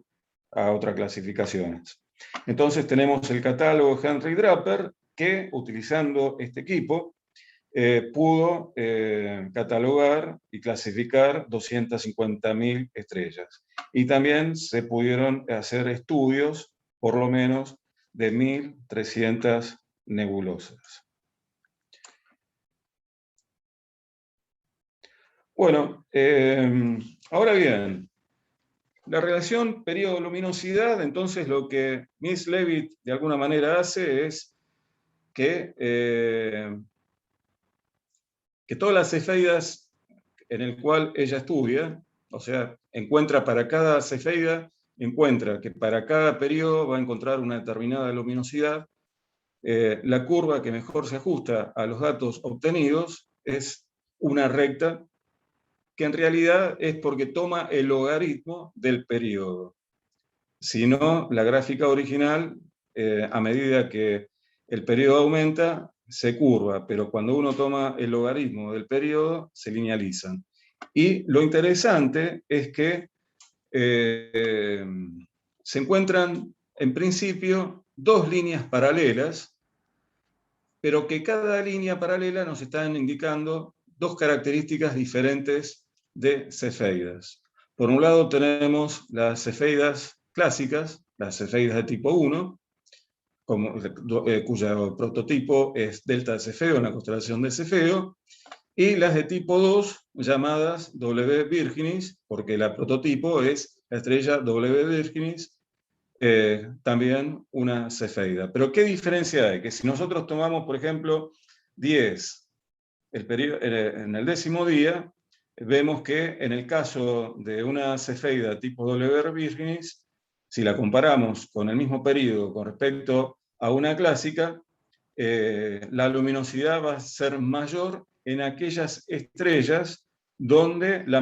a otras clasificaciones. Entonces tenemos el catálogo Henry Draper, que utilizando este equipo pudo catalogar y clasificar 250.000 estrellas. Y también se pudieron hacer estudios, por lo menos, de 1.300 nebulosas. Bueno, ahora bien, la relación periodo-luminosidad, entonces lo que Miss Leavitt de alguna manera hace es que todas las cefeidas en el cual ella estudia, o sea, encuentra para cada cefeida, encuentra que para cada periodo va a encontrar una determinada luminosidad. La curva que mejor se ajusta a los datos obtenidos es una recta, que en realidad es porque toma el logaritmo del periodo. Si no, la gráfica original, a medida que el periodo aumenta, se curva, pero cuando uno toma el logaritmo del periodo, se linealizan. Y lo interesante es que se encuentran, en principio, dos líneas paralelas, pero que cada línea paralela nos están indicando dos características diferentes de cefeidas. Por un lado tenemos las cefeidas clásicas, las cefeidas de tipo 1, cuyo prototipo es delta de Cefeo en la constelación de Cefeo, y las de tipo 2, llamadas W Virginis, porque la prototipo es la estrella W Virginis, también una cefeida. Pero ¿qué diferencia hay? Que si nosotros tomamos, por ejemplo, 10 en el 10º día, vemos que en el caso de una cefeida tipo W Virginis, si la comparamos con el mismo periodo con respecto a una clásica, la luminosidad va a ser mayor en aquellas estrellas donde la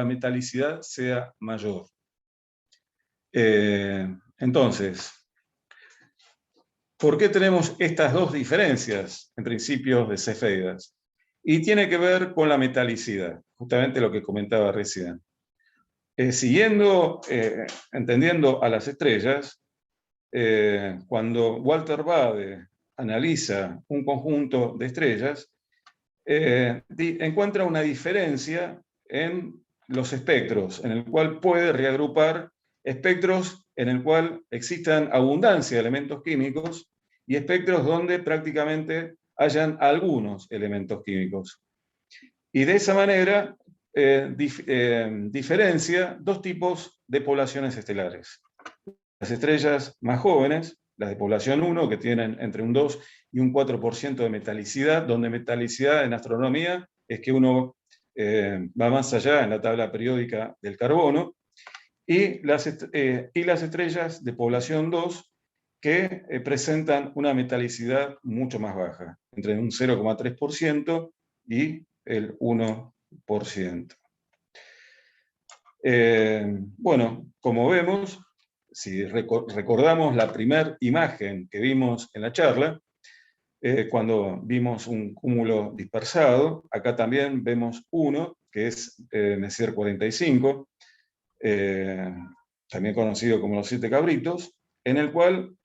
metalicidad sea mayor. Entonces, ¿por qué tenemos estas dos diferencias en principios de cefeidas? Y tiene que ver con la metalicidad, justamente lo que comentaba recién. Entendiendo a las estrellas, cuando Walter Bade analiza un conjunto de estrellas, encuentra una diferencia en los espectros, en el cual puede reagrupar espectros en el cual existan abundancia de elementos químicos y espectros donde prácticamente hayan algunos elementos químicos. Y de esa manera diferencia dos tipos de poblaciones estelares. Las estrellas más jóvenes, las de población 1, que tienen entre un 2 y un 4% de metalicidad, donde metalicidad en astronomía es que uno va más allá en la tabla periódica del carbono, y las estrellas de población 2, que presentan una metalicidad mucho más baja, entre un 0,3% y el 1%. Bueno, como vemos, si recordamos la primera imagen que vimos en la charla, cuando vimos un cúmulo dispersado, acá también vemos uno, que es Messier 45, también conocido como los 7 cabritos, en el cual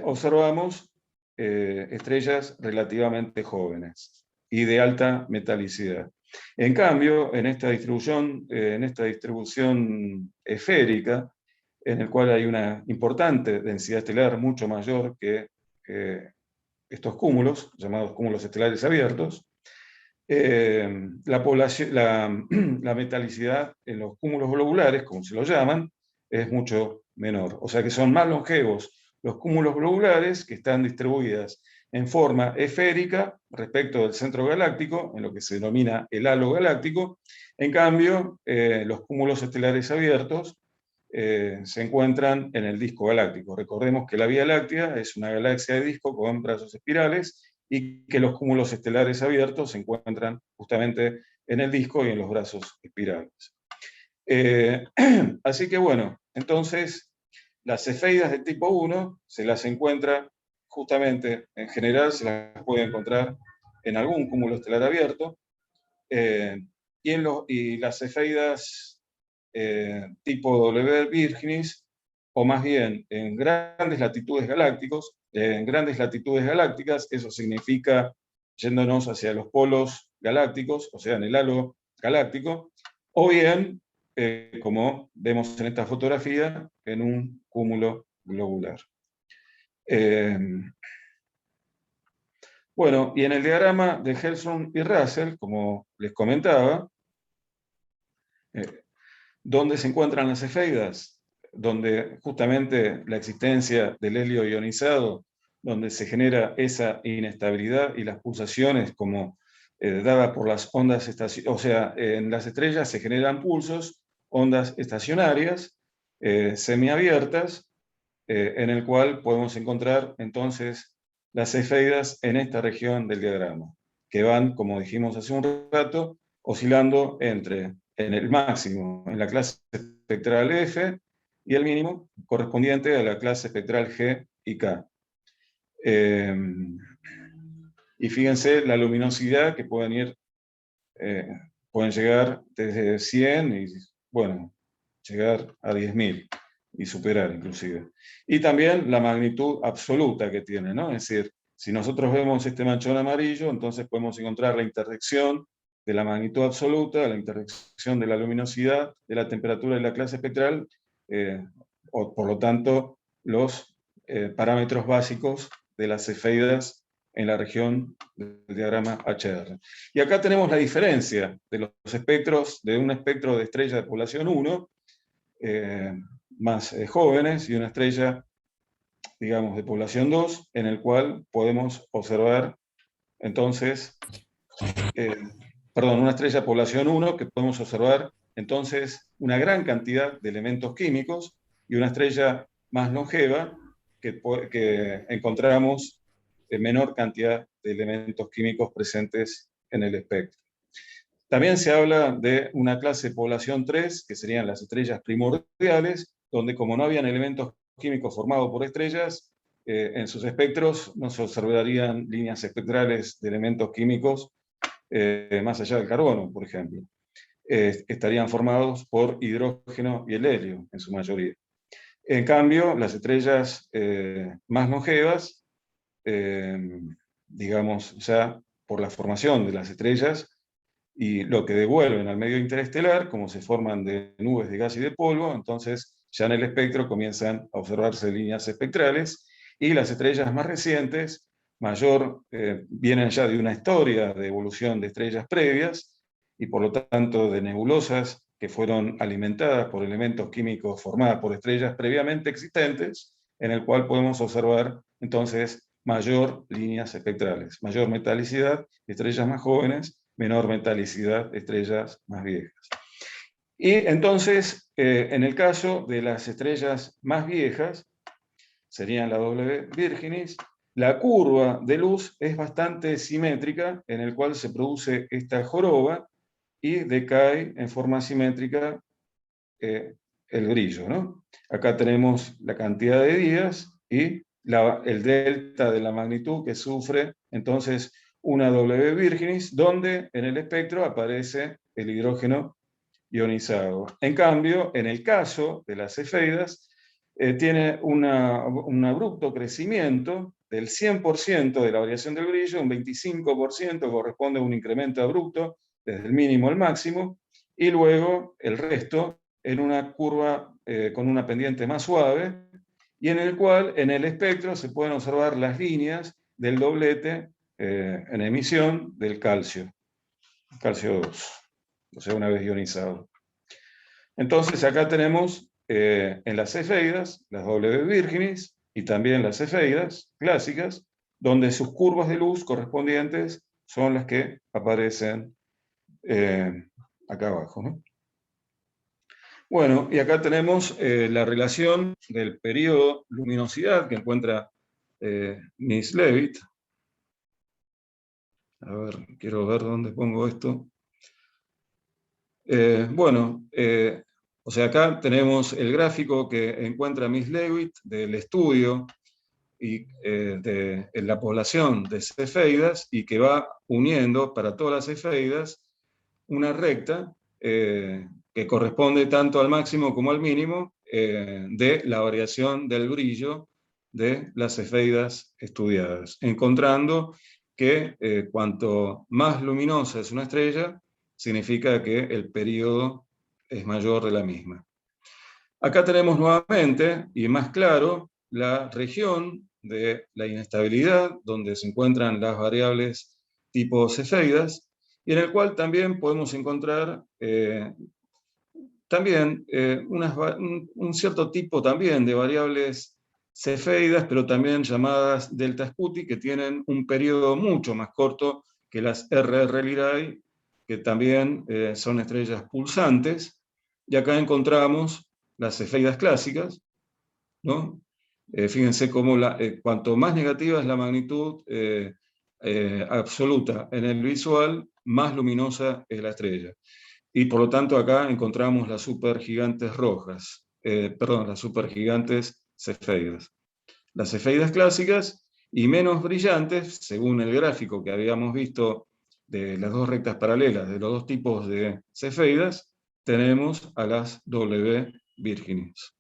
observamos estrellas relativamente jóvenes y de alta metalicidad. En cambio, en esta distribución esférica, en el cual hay una importante densidad estelar mucho mayor que estos cúmulos, llamados cúmulos estelares abiertos, la metalicidad en los cúmulos globulares, como se lo llaman, es mucho menor. O sea que son más longevos los cúmulos globulares, que están distribuidas en forma esférica respecto del centro galáctico, en lo que se denomina el halo galáctico. En cambio, los cúmulos estelares abiertos se encuentran en el disco galáctico. Recordemos que la Vía Láctea es una galaxia de disco con brazos espirales, y que los cúmulos estelares abiertos se encuentran justamente en el disco y en los brazos espirales. Así que bueno, entonces las cefeidas de tipo 1 se las encuentra justamente, en general se las puede encontrar en algún cúmulo estelar abierto, y las cefeidas tipo W Virginis, o más bien en grandes latitudes galácticas, eso significa yéndonos hacia los polos galácticos, o sea, en el halo galáctico, o bien, como vemos en esta fotografía, en un cúmulo globular. Bueno, y en el diagrama de Helmholtz y Russell, como les comentaba, ¿dónde se encuentran las cefeidas? Donde justamente la existencia del helio ionizado, donde se genera esa inestabilidad y las pulsaciones como dada por las ondas estacionarias, o sea, en las estrellas se generan pulsos, ondas estacionarias, semiabiertas, en el cual podemos encontrar entonces las cefeidas en esta región del diagrama, que van, como dijimos hace un rato, oscilando entre en el máximo en la clase espectral F y el mínimo correspondiente a la clase espectral G y K. Y fíjense la luminosidad que pueden llegar desde 100 y, bueno, llegar a 10.000 y superar inclusive. Y también la magnitud absoluta que tiene, ¿no? Es decir, si nosotros vemos este manchón amarillo, entonces podemos encontrar la intersección de la magnitud absoluta, la intersección de la luminosidad, de la temperatura de la clase espectral, o por lo tanto los parámetros básicos de las cefeidas en la región del diagrama HR. Y acá tenemos la diferencia de los espectros, de un espectro de estrella de población 1, más jóvenes, y una estrella, digamos, de población 2, en el cual podemos observar entonces, una estrella de población 1, que podemos observar entonces una gran cantidad de elementos químicos, y una estrella más longeva que encontramos menor cantidad de elementos químicos presentes en el espectro. También se habla de una clase de población 3, que serían las estrellas primordiales, donde como no habían elementos químicos formados por estrellas, en sus espectros no se observarían líneas espectrales de elementos químicos más allá del carbono, por ejemplo. Estarían formados por hidrógeno y el helio, en su mayoría. En cambio, las estrellas más longevas, digamos, ya por la formación de las estrellas y lo que devuelven al medio interestelar, como se forman de nubes de gas y de polvo, entonces ya en el espectro comienzan a observarse líneas espectrales, y las estrellas más recientes, vienen ya de una historia de evolución de estrellas previas, y por lo tanto de nebulosas que fueron alimentadas por elementos químicos formadas por estrellas previamente existentes, en el cual podemos observar entonces mayor líneas espectrales, mayor metalicidad, estrellas más jóvenes, menor metalicidad, estrellas más viejas. Y entonces, en el caso de las estrellas más viejas, serían la W Virginis, la curva de luz es bastante simétrica, en el cual se produce esta joroba y decae en forma simétrica el brillo, ¿no? Acá tenemos la cantidad de días y el delta de la magnitud que sufre entonces una W Virginis, donde en el espectro aparece el hidrógeno ionizado. En cambio, en el caso de las cefeidas, tiene un abrupto crecimiento del 100% de la variación del brillo, un 25% corresponde a un incremento abrupto desde el mínimo al máximo, y luego el resto en una curva con una pendiente más suave, y en el cual en el espectro se pueden observar las líneas del doblete en emisión del calcio 2, o sea, una vez ionizado. Entonces acá tenemos en las cefeidas, las W Virginis, y también las cefeidas clásicas, donde sus curvas de luz correspondientes son las que aparecen acá abajo, ¿no? Bueno, y acá tenemos la relación del periodo luminosidad que encuentra Miss Leavitt. A ver, quiero ver dónde pongo esto. O sea, acá tenemos el gráfico que encuentra Miss Leavitt del estudio de la población de cefeidas, y que va uniendo para todas las cefeidas una recta que corresponde tanto al máximo como al mínimo de la variación del brillo de las cefeidas estudiadas, encontrando que cuanto más luminosa es una estrella, significa que el periodo es mayor de la misma. Acá tenemos nuevamente, y más claro, la región de la inestabilidad, donde se encuentran las variables tipo cefeidas, y en el cual también podemos encontrar un cierto tipo también de variables cefeidas, pero también llamadas delta Scuti, que tienen un periodo mucho más corto que las RR Lyrae, que también son estrellas pulsantes. Y acá encontramos las cefeidas clásicas, ¿no? Fíjense cómo cuanto más negativa es la magnitud absoluta en el visual, más luminosa es la estrella. Y por lo tanto acá encontramos las supergigantes rojas, las supergigantes cefeidas. Las cefeidas clásicas y menos brillantes, según el gráfico que habíamos visto de las dos rectas paralelas de los dos tipos de cefeidas, tenemos a las W Virginis.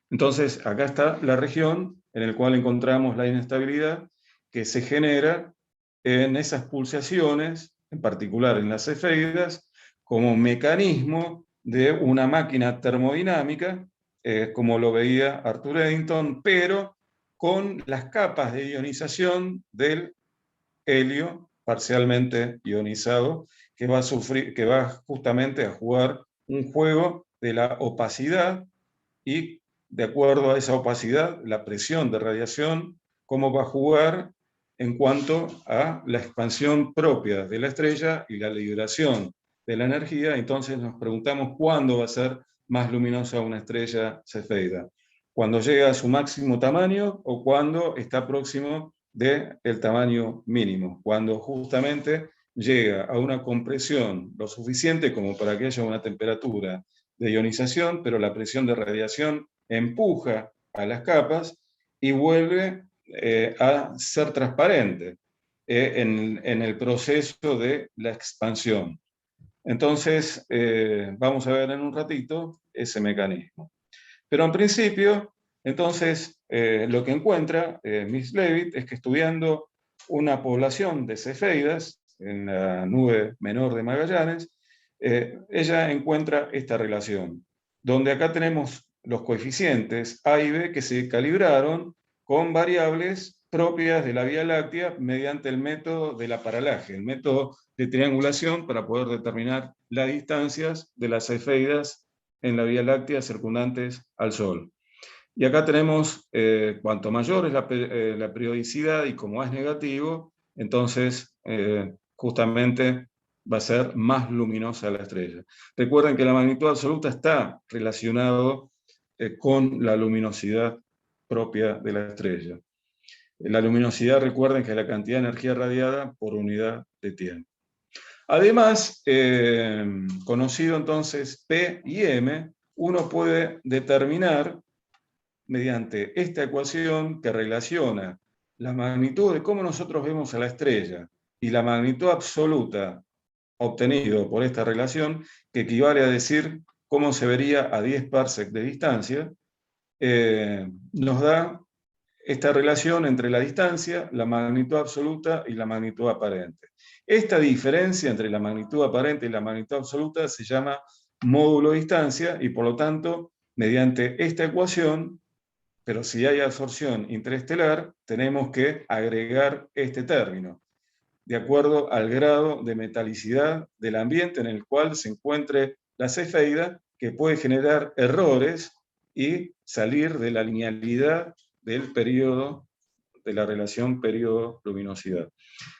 Entonces, acá está la región en la cual encontramos la inestabilidad que se genera en esas pulsaciones, en particular en las cefeidas, como mecanismo de una máquina termodinámica, como lo veía Arthur Eddington, pero con las capas de ionización del helio parcialmente ionizado, que va justamente a jugar un juego de la opacidad, y de acuerdo a esa opacidad, la presión de radiación, cómo va a jugar en cuanto a la expansión propia de la estrella y la liberación de la energía. Entonces nos preguntamos cuándo va a ser más luminosa una estrella cefeida, cuando llega a su máximo tamaño o cuando está próximo del tamaño mínimo, cuando justamente llega a una compresión lo suficiente como para que haya una temperatura de ionización, pero la presión de radiación empuja a las capas y vuelve a ser transparente en el proceso de la expansión. Entonces, vamos a ver en un ratito ese mecanismo. Pero en principio, entonces, lo que encuentra Miss Leavitt es que estudiando una población de cefeidas en la nube menor de Magallanes, ella encuentra esta relación, donde acá tenemos los coeficientes A y B que se calibraron con variables propias de la Vía Láctea mediante el método del aparalaje, el método de triangulación para poder determinar las distancias de las cefeidas en la Vía Láctea circundantes al Sol. Y acá tenemos, cuanto mayor es la periodicidad y como es negativo, entonces justamente va a ser más luminosa la estrella. Recuerden que la magnitud absoluta está relacionado con la luminosidad propia de la estrella. La luminosidad, recuerden que es la cantidad de energía radiada por unidad de tiempo. Además, conocido entonces P y M, uno puede determinar mediante esta ecuación que relaciona la magnitud de cómo nosotros vemos a la estrella y la magnitud absoluta obtenido por esta relación, que equivale a decir cómo se vería a 10 parsecs de distancia, nos da esta relación entre la distancia, la magnitud absoluta y la magnitud aparente. Esta diferencia entre la magnitud aparente y la magnitud absoluta se llama módulo de distancia y por lo tanto, mediante esta ecuación, pero si hay absorción interestelar, tenemos que agregar este término, de acuerdo al grado de metalicidad del ambiente en el cual se encuentre la cefeida, que puede generar errores y salir de la linealidad del periodo, de la relación periodo-luminosidad.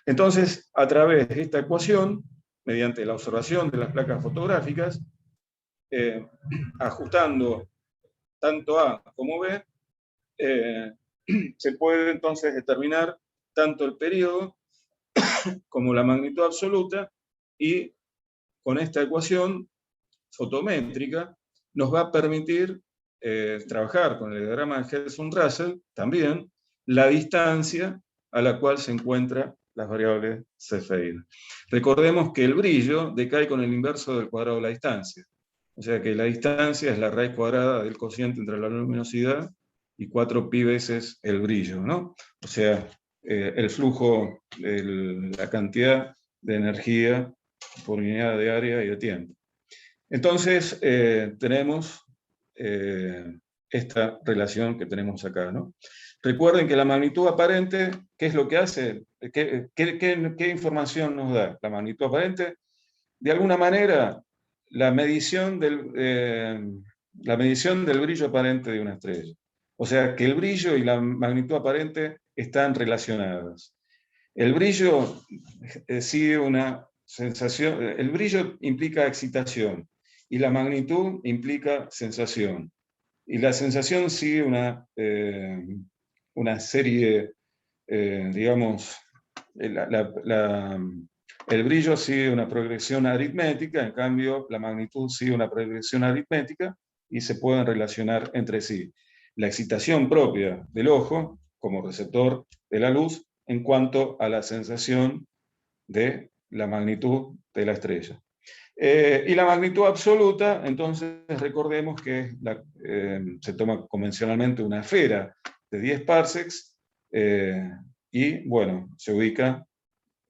Entonces, a través de esta ecuación, mediante la observación de las placas fotográficas, ajustando tanto A como B, se puede entonces determinar tanto el periodo como la magnitud absoluta, y con esta ecuación fotométrica nos va a permitir trabajar con el diagrama de Hertzsprung-Russell también la distancia a la cual se encuentran las variables cefeidas. Recordemos que el brillo decae con el inverso del cuadrado de la distancia. O sea que la distancia es la raíz cuadrada del cociente entre la luminosidad y 4pi veces el brillo, ¿no? O sea, el flujo, la cantidad de energía por unidad de área y de tiempo. Entonces, tenemos esta relación que tenemos acá, ¿no? Recuerden que la magnitud aparente, ¿qué es lo que hace? ¿Qué información nos da? La magnitud aparente, de alguna manera, la medición del brillo aparente de una estrella. O sea, que el brillo y la magnitud aparente están relacionadas. El brillo sigue una sensación, el brillo implica excitación y la magnitud implica sensación. Y la sensación sigue una serie, digamos, el brillo sigue una progresión aritmética, en cambio la magnitud sigue una progresión aritmética y se pueden relacionar entre sí. La excitación propia del ojo, como receptor de la luz, en cuanto a la sensación de la magnitud de la estrella. Y la magnitud absoluta, entonces recordemos que se toma convencionalmente una esfera de 10 parsecs y bueno, se ubica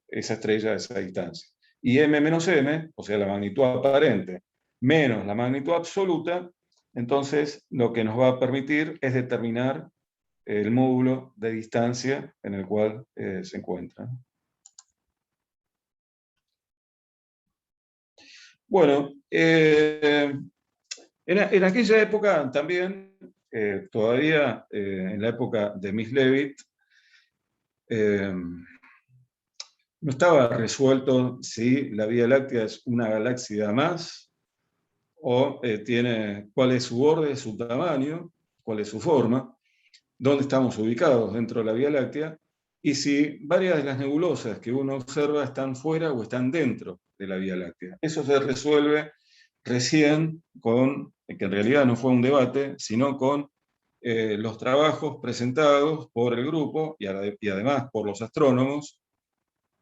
esa estrella a esa distancia. Y m menos m, o sea, la magnitud aparente menos la magnitud absoluta, entonces lo que nos va a permitir es determinar el módulo de distancia en el cual se encuentra. Bueno, en aquella época también, todavía en la época de Miss Leavitt, no estaba resuelto si la Vía Láctea es una galaxia más o cuál es su orden, su tamaño, cuál es su forma, dónde estamos ubicados dentro de la Vía Láctea, y si varias de las nebulosas que uno observa están fuera o están dentro de la Vía Láctea. Eso se resuelve recién con, que en realidad no fue un debate, sino con los trabajos presentados por el grupo y además por los astrónomos,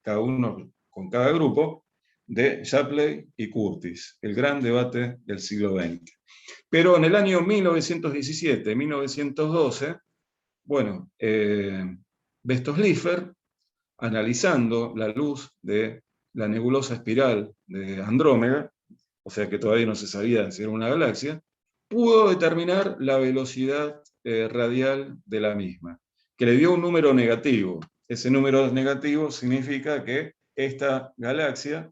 cada uno con cada grupo, de Shapley y Curtis, el gran debate del siglo XX. Pero en el año 1917-1912, bueno, Besto-Slipher, analizando la luz de la nebulosa espiral de Andrómeda, o sea que todavía no se sabía si era una galaxia, pudo determinar la velocidad radial de la misma, que le dio un número negativo. Ese número negativo significa que esta galaxia,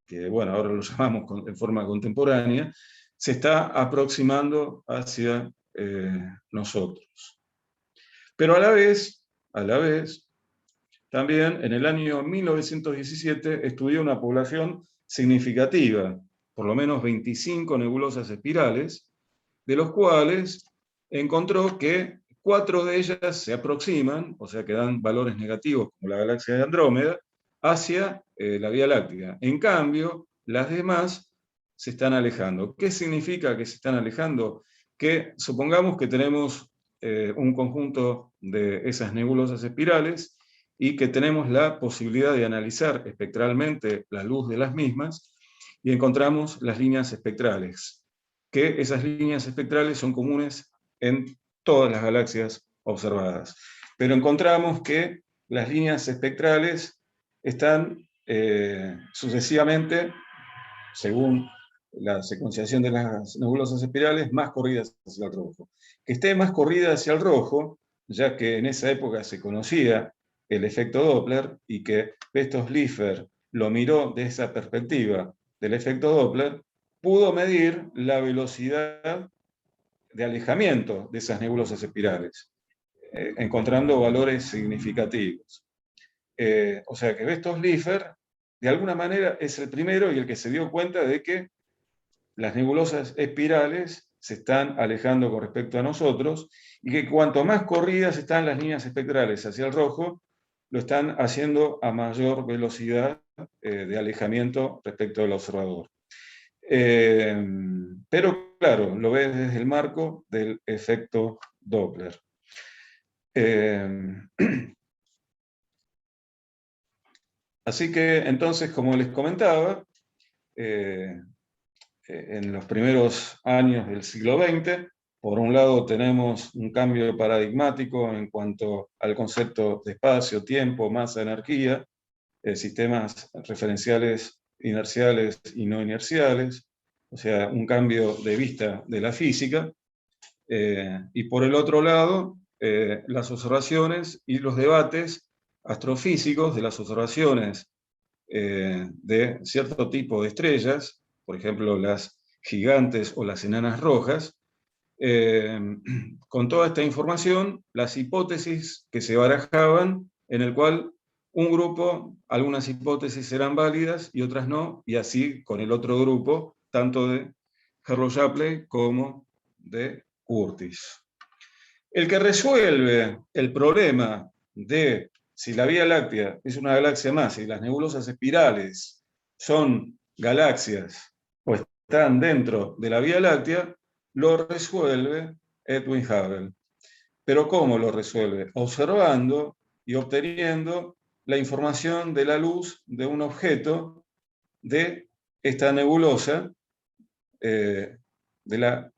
que bueno, ahora lo llamamos en forma contemporánea, se está aproximando hacia nosotros. Pero a la vez, también en el año 1917 estudió una población significativa, por lo menos 25 nebulosas espirales, de los cuales encontró que 4 de ellas se aproximan, o sea que dan valores negativos, como la galaxia de Andrómeda, hacia la Vía Láctea. En cambio, las demás se están alejando. ¿Qué significa que se están alejando? Que supongamos que tenemos un conjunto de esas nebulosas espirales y que tenemos la posibilidad de analizar espectralmente la luz de las mismas y encontramos las líneas espectrales, que esas líneas espectrales son comunes en todas las galaxias observadas. Pero encontramos que las líneas espectrales están sucesivamente, según la secuenciación de las nebulosas espirales, más corridas hacia el rojo. Que esté más corrida hacia el rojo, ya que en esa época se conocía el efecto Doppler y que Besto-Slipher lo miró de esa perspectiva del efecto Doppler, pudo medir la velocidad de alejamiento de esas nebulosas espirales, encontrando valores significativos. O sea que Besto-Slipher, de alguna manera, es el primero y el que se dio cuenta de que las nebulosas espirales se están alejando con respecto a nosotros y que cuanto más corridas están las líneas espectrales hacia el rojo, lo están haciendo a mayor velocidad de alejamiento respecto al observador. Pero claro, lo ves desde el marco del efecto Doppler. Así que entonces, como les comentaba, en los primeros años del siglo XX, por un lado tenemos un cambio paradigmático en cuanto al concepto de espacio, tiempo, masa, energía, sistemas referenciales inerciales y no inerciales, o sea, un cambio de vista de la física, y por el otro lado, las observaciones y los debates astrofísicos de las observaciones de cierto tipo de estrellas, por ejemplo, las gigantes o las enanas rojas. Con toda esta información, las hipótesis que se barajaban, en el cual un grupo, algunas hipótesis eran válidas y otras no, y así con el otro grupo, tanto de Herlo Shapley como de Curtis. El que resuelve el problema de si la Vía Láctea es una galaxia más y las nebulosas espirales son galaxias o están dentro de la Vía Láctea, lo resuelve Edwin Hubble. ¿Pero cómo lo resuelve? Observando y obteniendo la información de la luz de un objeto de esta nebulosa, de la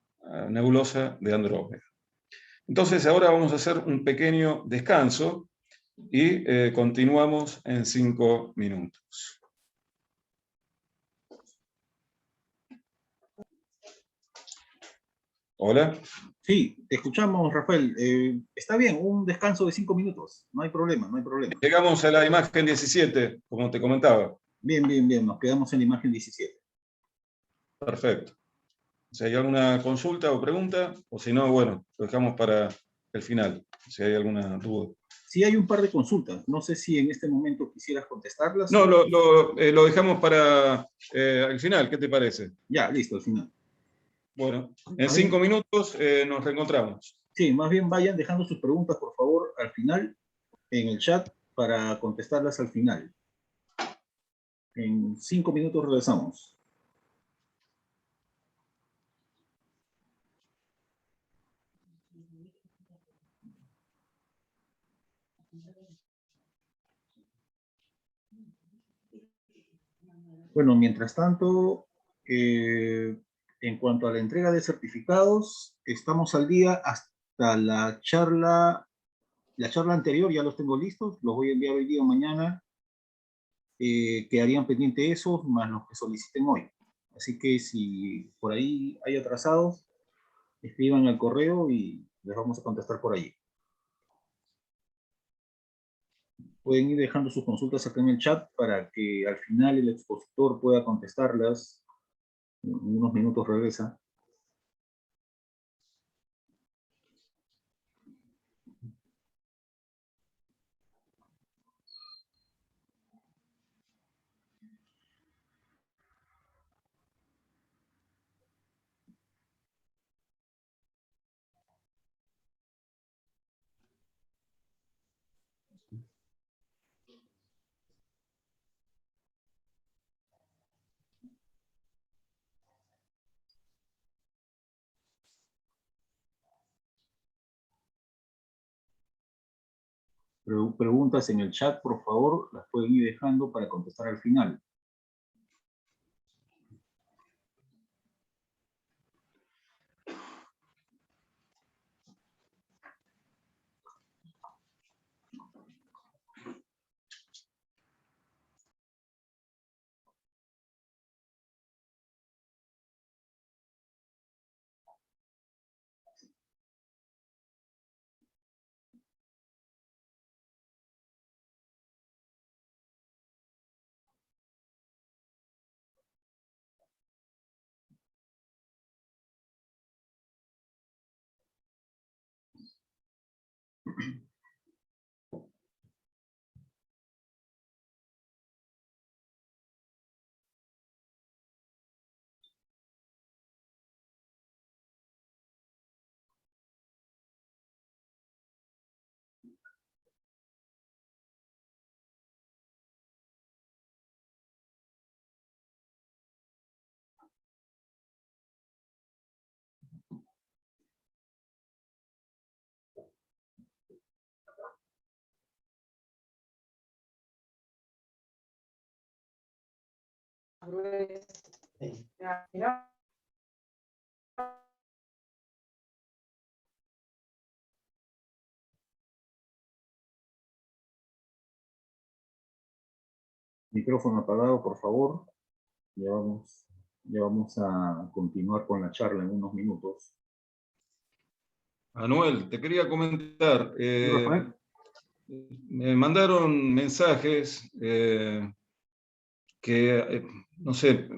nebulosa de Andrómeda. Entonces ahora vamos a hacer un pequeño descanso y continuamos en 5 minutos. Hola. Sí, te escuchamos, Rafael. Está bien, un descanso de 5 minutos. No hay problema, no hay problema. Llegamos a la imagen 17, como te comentaba. Bien, bien, bien. Nos quedamos en la imagen 17. Perfecto. Si hay alguna consulta o pregunta, o si no, bueno, lo dejamos para el final, si hay alguna duda. Sí, hay un par de consultas. No sé si en este momento quisieras contestarlas. No, lo dejamos para el final. ¿Qué te parece? Ya, listo, al final. Bueno, en 5 minutos nos reencontramos. Sí, más bien vayan dejando sus preguntas, por favor, al final, en el chat, para contestarlas al final. En 5 minutos regresamos. Bueno, mientras tanto, en cuanto a la entrega de certificados, estamos al día hasta la charla anterior, ya los tengo listos, los voy a enviar hoy día o mañana, quedarían pendientes esos, más los que soliciten hoy. Así que si por ahí hay atrasados, escriban al correo y les vamos a contestar por allí. Pueden ir dejando sus consultas acá en el chat para que al final el expositor pueda contestarlas. En unos minutos regresa. Preguntas en el chat, por favor, las pueden ir dejando para contestar al final. Micrófono apagado, por favor. Ya vamos a continuar con la charla en unos minutos. Manuel, te quería comentar. ¿Sí, Rafael? Me mandaron mensajes que, no sé,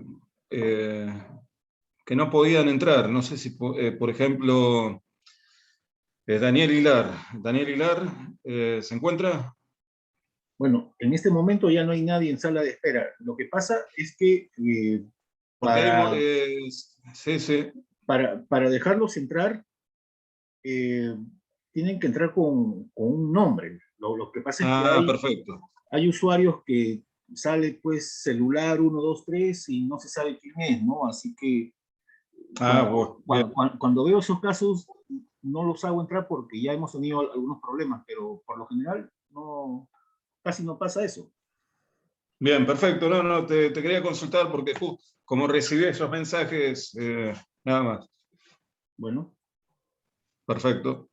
que no podían entrar. No sé si, por ejemplo, Daniel Hilar. ¿Daniel Hilar se encuentra? Bueno, en este momento ya no hay nadie en sala de espera. Lo que pasa es que Porque hay... sí, sí. para dejarlos entrar, tienen que entrar con un nombre. Lo que pasa es que Perfecto. hay usuarios que sale pues celular 123 y no se sabe quién es, ¿no? Así que cuando veo esos casos no los hago entrar porque ya hemos tenido algunos problemas, pero por lo general casi no pasa eso. Bien, perfecto. No, te quería consultar porque como recibí esos mensajes, nada más. Bueno. Perfecto.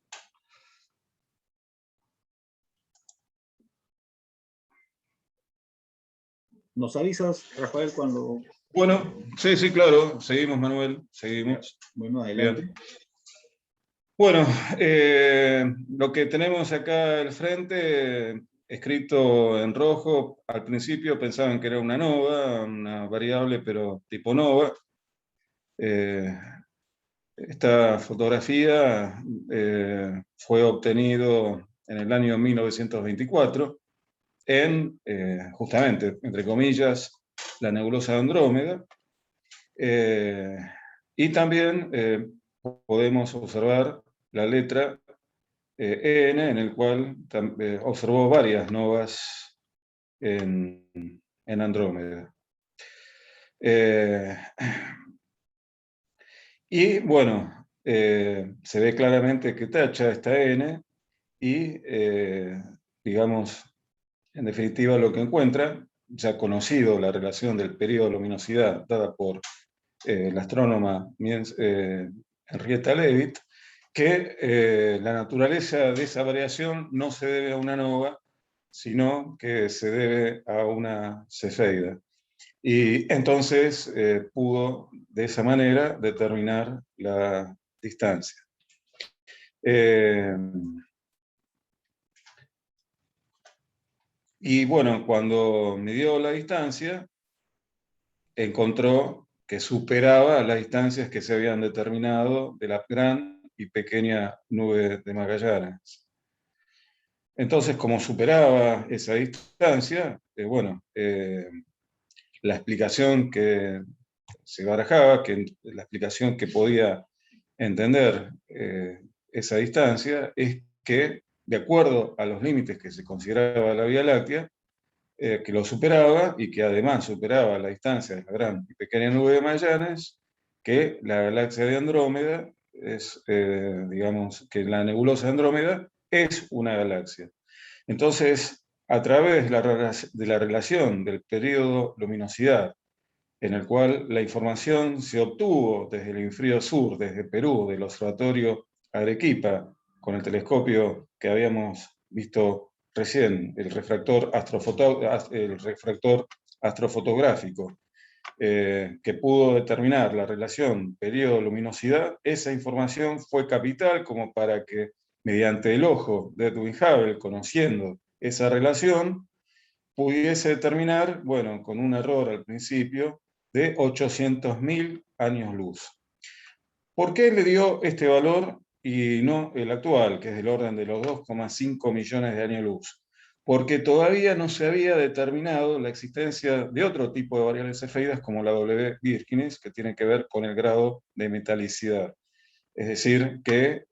¿Nos avisas, Rafael, cuando...? Bueno, sí, claro. Seguimos, Manuel. Seguimos. Bueno, adelante. Bien. Bueno, lo que tenemos acá al frente, escrito en rojo, al principio pensaban que era una nova, una variable, pero tipo nova. Esta fotografía fue obtenido en el año 1924 en, justamente, entre comillas, la nebulosa de Andrómeda. Y también podemos observar la letra EN, en el cual observó varias novas en Andrómeda. Y bueno, se ve claramente que tacha esta N y, digamos, en definitiva lo que encuentra, ya conocido la relación del periodo de luminosidad dada por la astrónoma Henrietta Leavitt, que la naturaleza de esa variación no se debe a una nova, sino que se debe a una cefeida. Y entonces pudo de esa manera determinar la distancia. Y bueno, cuando midió la distancia, encontró que superaba las distancias que se habían determinado de la gran y pequeña nube de Magallanes. Entonces, como superaba esa distancia, la explicación que se barajaba, la explicación que podía entender esa distancia, es que, de acuerdo a los límites que se consideraba la Vía Láctea, que lo superaba y que además superaba la distancia de la gran y pequeña nube de Magallanes, que la galaxia de Andrómeda es, digamos, que la nebulosa de Andrómeda es una galaxia. Entonces, a través de la relación del periodo luminosidad, en el cual la información se obtuvo desde el hemisferio sur, desde Perú, del observatorio Arequipa, con el telescopio que habíamos visto recién, el refractor astrofotográfico, que pudo determinar la relación periodo-luminosidad. Esa información fue capital como para que, mediante el ojo de Edwin Hubble, conociendo esa relación, pudiese determinar, bueno, con un error al principio, de 800.000 años luz. ¿Por qué le dio este valor y no el actual, que es del orden de los 2,5 millones de años luz? Porque todavía no se había determinado la existencia de otro tipo de variables cefeidas como la W Birkenes, que tiene que ver con el grado de metalicidad. Es decir, que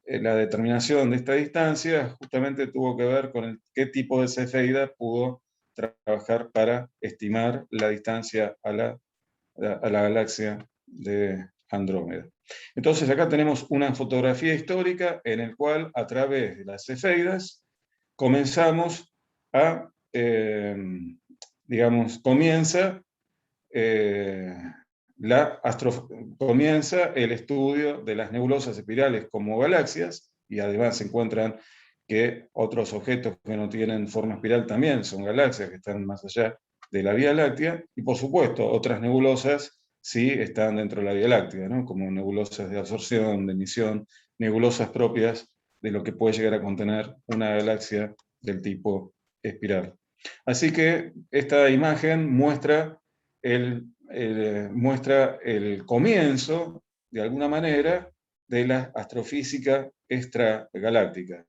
la determinación de esta distancia justamente tuvo que ver con qué tipo de cefeida pudo trabajar para estimar la distancia a la galaxia de Andrómeda. Entonces acá tenemos una fotografía histórica en la cual a través de las cefeidas comenzamos a, digamos, comienza comienza el estudio de las nebulosas espirales como galaxias, y además se encuentran que otros objetos que no tienen forma espiral también son galaxias que están más allá de la Vía Láctea, y por supuesto otras nebulosas sí están dentro de la Vía Láctea, ¿no? Como nebulosas de absorción, de emisión, nebulosas propias de lo que puede llegar a contener una galaxia del tipo espiral. Así que esta imagen muestra muestra el comienzo, de alguna manera, de la astrofísica extragaláctica.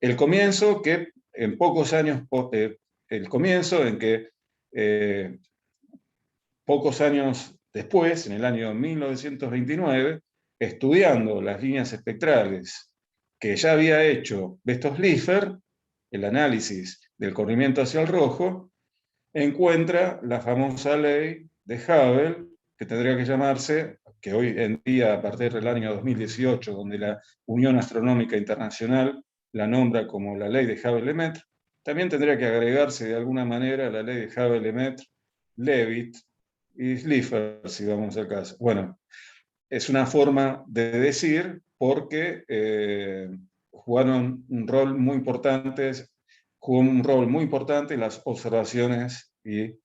El comienzo que en pocos años, el comienzo en que pocos años después, en el año 1929, estudiando las líneas espectrales que ya había hecho Besto-Slipher, el análisis del corrimiento hacia el rojo, encuentra la famosa ley de Hubble, que tendría que llamarse, que hoy en día, a partir del año 2018, donde la Unión Astronómica Internacional la nombra como la ley de Hubble-Lemaitre, también tendría que agregarse de alguna manera la ley de Hubble-Lemaitre, Leavitt y Slipher, si vamos al caso. Bueno, es una forma de decir porque jugaron un rol muy importante, jugó un rol muy importante en las observaciones y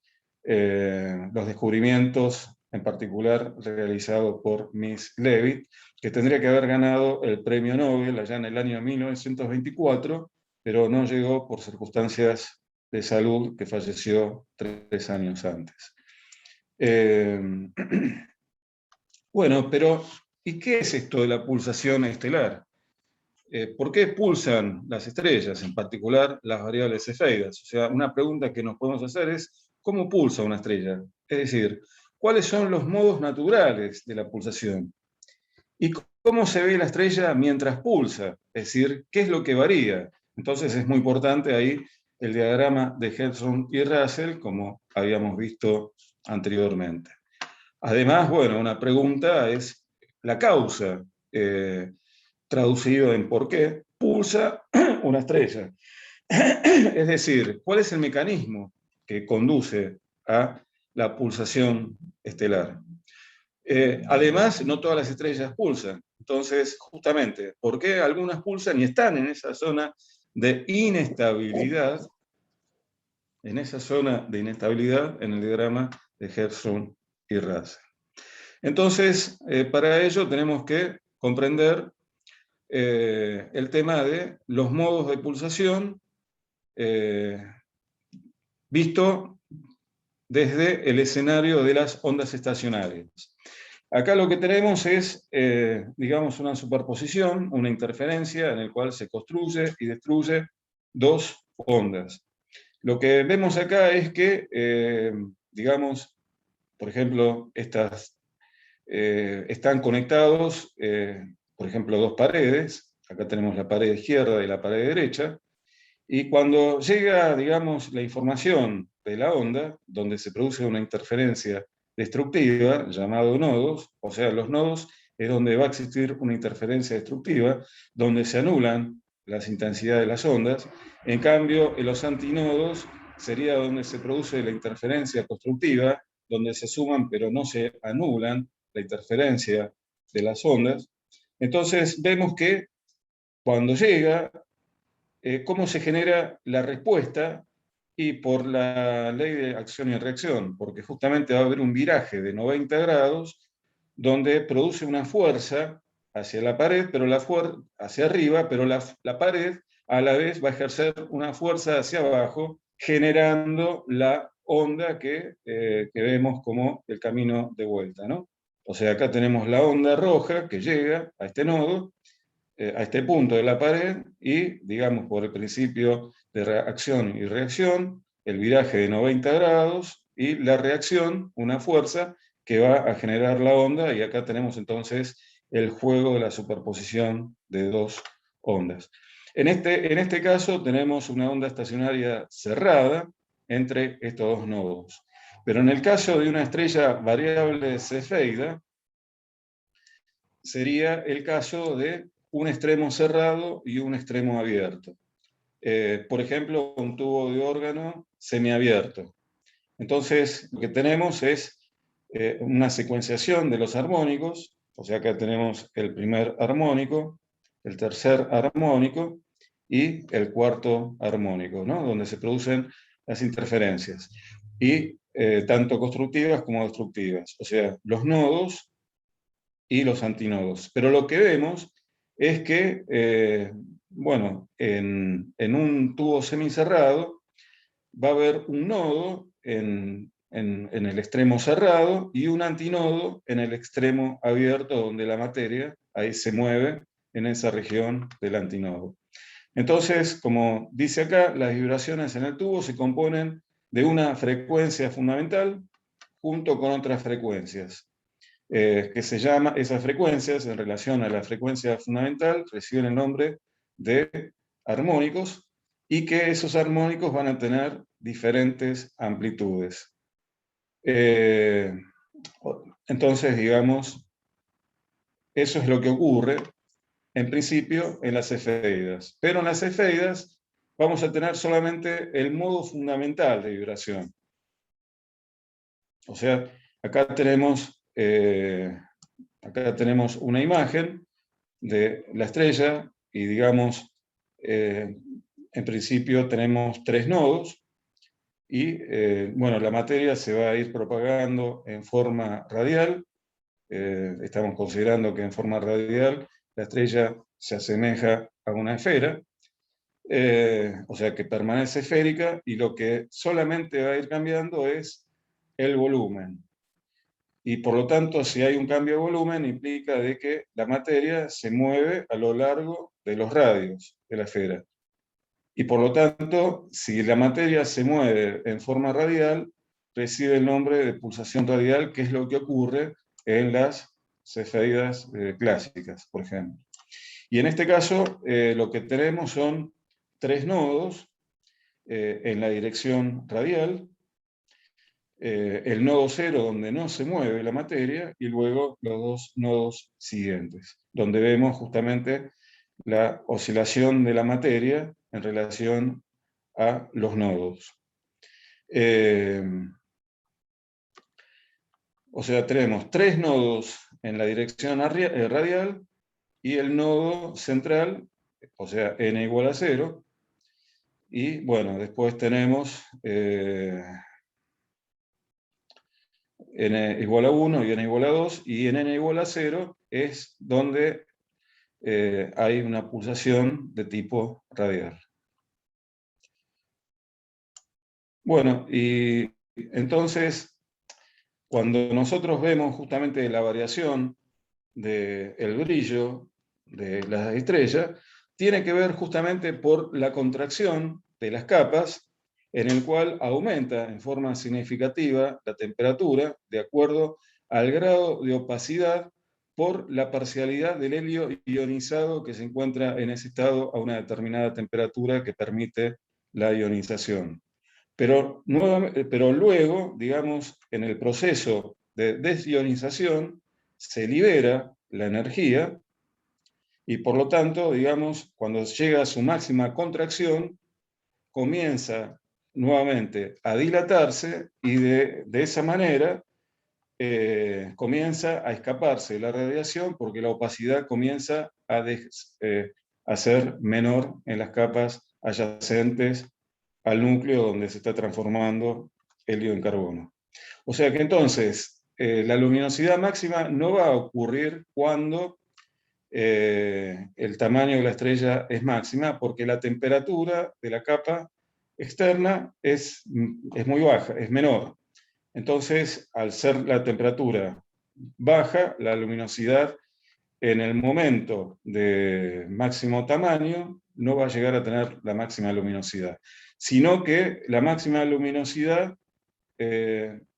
los descubrimientos, en particular realizados por Miss Leavitt, que tendría que haber ganado el premio Nobel allá en el año 1924, pero no llegó por circunstancias de salud, que falleció 3 años antes. Bueno, pero ¿y qué es esto de la pulsación estelar? ¿Por qué pulsan las estrellas, en particular las variables cefeidas? O sea, una pregunta que nos podemos hacer es, ¿cómo pulsa una estrella? Es decir, ¿cuáles son los modos naturales de la pulsación? Y cómo se ve la estrella mientras pulsa, es decir, qué es lo que varía. Entonces es muy importante ahí el diagrama de Hertzsprung y Russell, como habíamos visto anteriormente. Además, bueno, una pregunta es la causa, traducido en por qué pulsa una estrella. Es decir, ¿cuál es el mecanismo que conduce a la pulsación estelar? Además, no todas las estrellas pulsan. Entonces, justamente, ¿por qué algunas pulsan y están en esa zona de inestabilidad? En esa zona de inestabilidad en el diagrama de Hertzsprung y Russell. Entonces, para ello tenemos que comprender el tema de los modos de pulsación visto desde el escenario de las ondas estacionarias. Acá lo que tenemos es, digamos, una superposición, una interferencia en el cual se construye y destruye dos ondas. Lo que vemos acá es que, digamos, por ejemplo, estas están conectados, por ejemplo, dos paredes. Acá tenemos la pared izquierda y la pared derecha. Y cuando llega, digamos, la información de la onda, donde se produce una interferencia destructiva, llamado nodos, o sea, los nodos es donde va a existir una interferencia destructiva, donde se anulan las intensidades de las ondas. En cambio, en los antinodos sería donde se produce la interferencia constructiva, donde se suman pero no se anulan la interferencia de las ondas. Entonces vemos que cuando llega, cómo se genera la respuesta y por la ley de acción y reacción, porque justamente va a haber un viraje de 90 grados donde produce una fuerza hacia la pared, pero hacia arriba, pero la pared a la vez va a ejercer una fuerza hacia abajo, generando la onda que vemos como el camino de vuelta, ¿no? O sea, acá tenemos la onda roja que llega a este nodo, a este punto de la pared y, digamos, por el principio de acción y reacción, el viraje de 90 grados y la reacción, una fuerza que va a generar la onda, y acá tenemos entonces el juego de la superposición de dos ondas. En este caso tenemos una onda estacionaria cerrada entre estos dos nodos. Pero en el caso de una estrella variable cefeida, sería el caso de un extremo cerrado y un extremo abierto. Por ejemplo, un tubo de órgano semiabierto. Entonces, lo que tenemos es una secuenciación de los armónicos, o sea, acá tenemos el primer armónico, el tercer armónico y el cuarto armónico, ¿no? Donde se producen las interferencias, y tanto constructivas como destructivas, o sea, los nodos y los antinodos. Pero lo que vemos es que, bueno, en un tubo semicerrado va a haber un nodo en el extremo cerrado y un antinodo en el extremo abierto, donde la materia ahí se mueve en esa región del antinodo. Entonces, como dice acá, las vibraciones en el tubo se componen de una frecuencia fundamental junto con otras frecuencias. Que se llama, esas frecuencias en relación a la frecuencia fundamental reciben el nombre de armónicos, y que esos armónicos van a tener diferentes amplitudes. Entonces, digamos, eso es lo que ocurre en principio en las cefeidas. Pero en las cefeidas vamos a tener solamente el modo fundamental de vibración. O sea, acá tenemos una imagen de la estrella y, digamos, en principio tenemos tres nodos y, bueno, la materia se va a ir propagando en forma radial. Estamos considerando que en forma radial la estrella se asemeja a una esfera, o sea que permanece esférica, y lo que solamente va a ir cambiando es el volumen. Y por lo tanto, si hay un cambio de volumen, implica de que la materia se mueve a lo largo de los radios de la esfera. Y por lo tanto, si la materia se mueve en forma radial, recibe el nombre de pulsación radial, que es lo que ocurre en las cefeidas clásicas, por ejemplo. Y en este caso, lo que tenemos son 3 nodos en la dirección radial, el nodo 0 donde no se mueve la materia, y luego los 2 nodos siguientes, donde vemos justamente la oscilación de la materia en relación a los nodos. O sea, tenemos 3 nodos en la dirección radial y el nodo central, o sea, n igual a 0. Y bueno, después tenemos n igual a 1 y n igual a 2, y en n igual a 0 es donde hay una pulsación de tipo radial. Bueno, y entonces, cuando nosotros vemos justamente la variación del brillo de las estrellas, tiene que ver justamente por la contracción de las capas, en el cual aumenta en forma significativa la temperatura de acuerdo al grado de opacidad por la parcialidad del helio ionizado que se encuentra en ese estado a una determinada temperatura que permite la ionización. Pero luego, digamos, en el proceso de desionización se libera la energía y por lo tanto, digamos, cuando llega a su máxima contracción, comienza nuevamente a dilatarse y de esa manera comienza a escaparse la radiación porque la opacidad comienza a ser menor en las capas adyacentes al núcleo donde se está transformando helio en carbono. O sea que entonces la luminosidad máxima no va a ocurrir cuando el tamaño de la estrella es máxima, porque la temperatura de la capa externa es muy baja, es menor. Entonces, al ser la temperatura baja, la luminosidad en el momento de máximo tamaño no va a llegar a tener la máxima luminosidad, sino que la máxima luminosidad,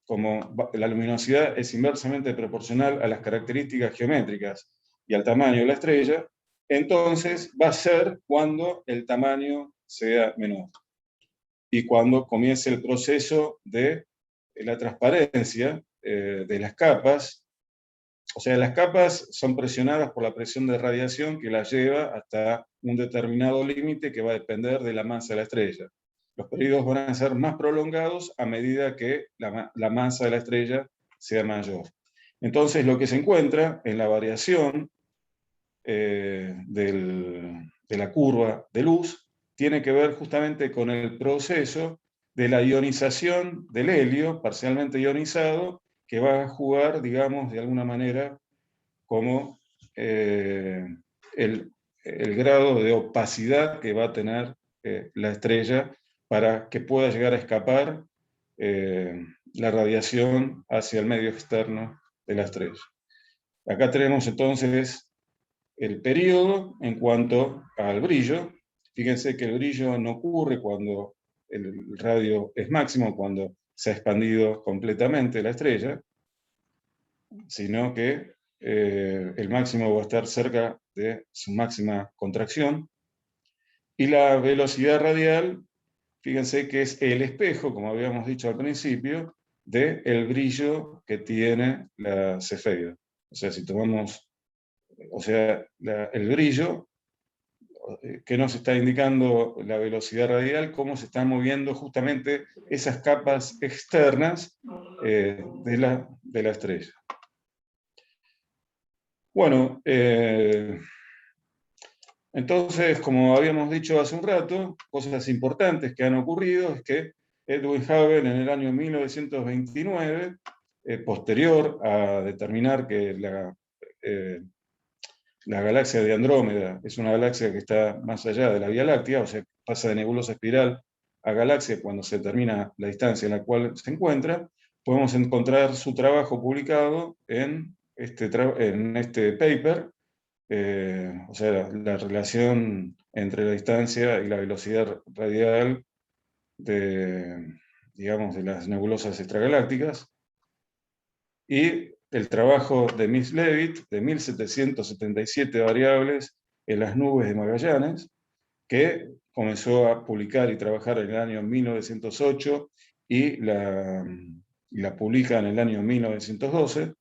como la luminosidad es inversamente proporcional a las características geométricas y al tamaño de la estrella, entonces va a ser cuando el tamaño sea menor y cuando comience el proceso de la transparencia de las capas. O sea, las capas son presionadas por la presión de radiación que las lleva hasta un determinado límite que va a depender de la masa de la estrella. Los periodos van a ser más prolongados a medida que la masa de la estrella sea mayor. Entonces, lo que se encuentra en la variación de la curva de luz tiene que ver justamente con el proceso de la ionización del helio, parcialmente ionizado, que va a jugar, digamos, de alguna manera, como el grado de opacidad que va a tener la estrella para que pueda llegar a escapar la radiación hacia el medio externo de la estrella. Acá tenemos entonces el periodo en cuanto al brillo. Fíjense que el brillo no ocurre cuando el radio es máximo, cuando se ha expandido completamente la estrella, sino que el máximo va a estar cerca de su máxima contracción. Y la velocidad radial, fíjense que es el espejo, como habíamos dicho al principio, del brillo que tiene la cefeida. O sea, si tomamos, o sea, el brillo, que nos está indicando la velocidad radial, cómo se están moviendo justamente esas capas externas de la estrella. Bueno, entonces, como habíamos dicho hace un rato, cosas importantes que han ocurrido es que Edwin Hubble en el año 1929, posterior a determinar que la galaxia de Andrómeda es una galaxia que está más allá de la Vía Láctea, o sea, pasa de nebulosa espiral a galaxia cuando se determina la distancia en la cual se encuentra, podemos encontrar su trabajo publicado en este paper, o sea, la relación entre la distancia y la velocidad radial de, digamos, de las nebulosas extragalácticas. Y el trabajo de Mislevitt de 1777 variables en las nubes de Magallanes, que comenzó a publicar y trabajar en el año 1908 y la publica en el año 1912.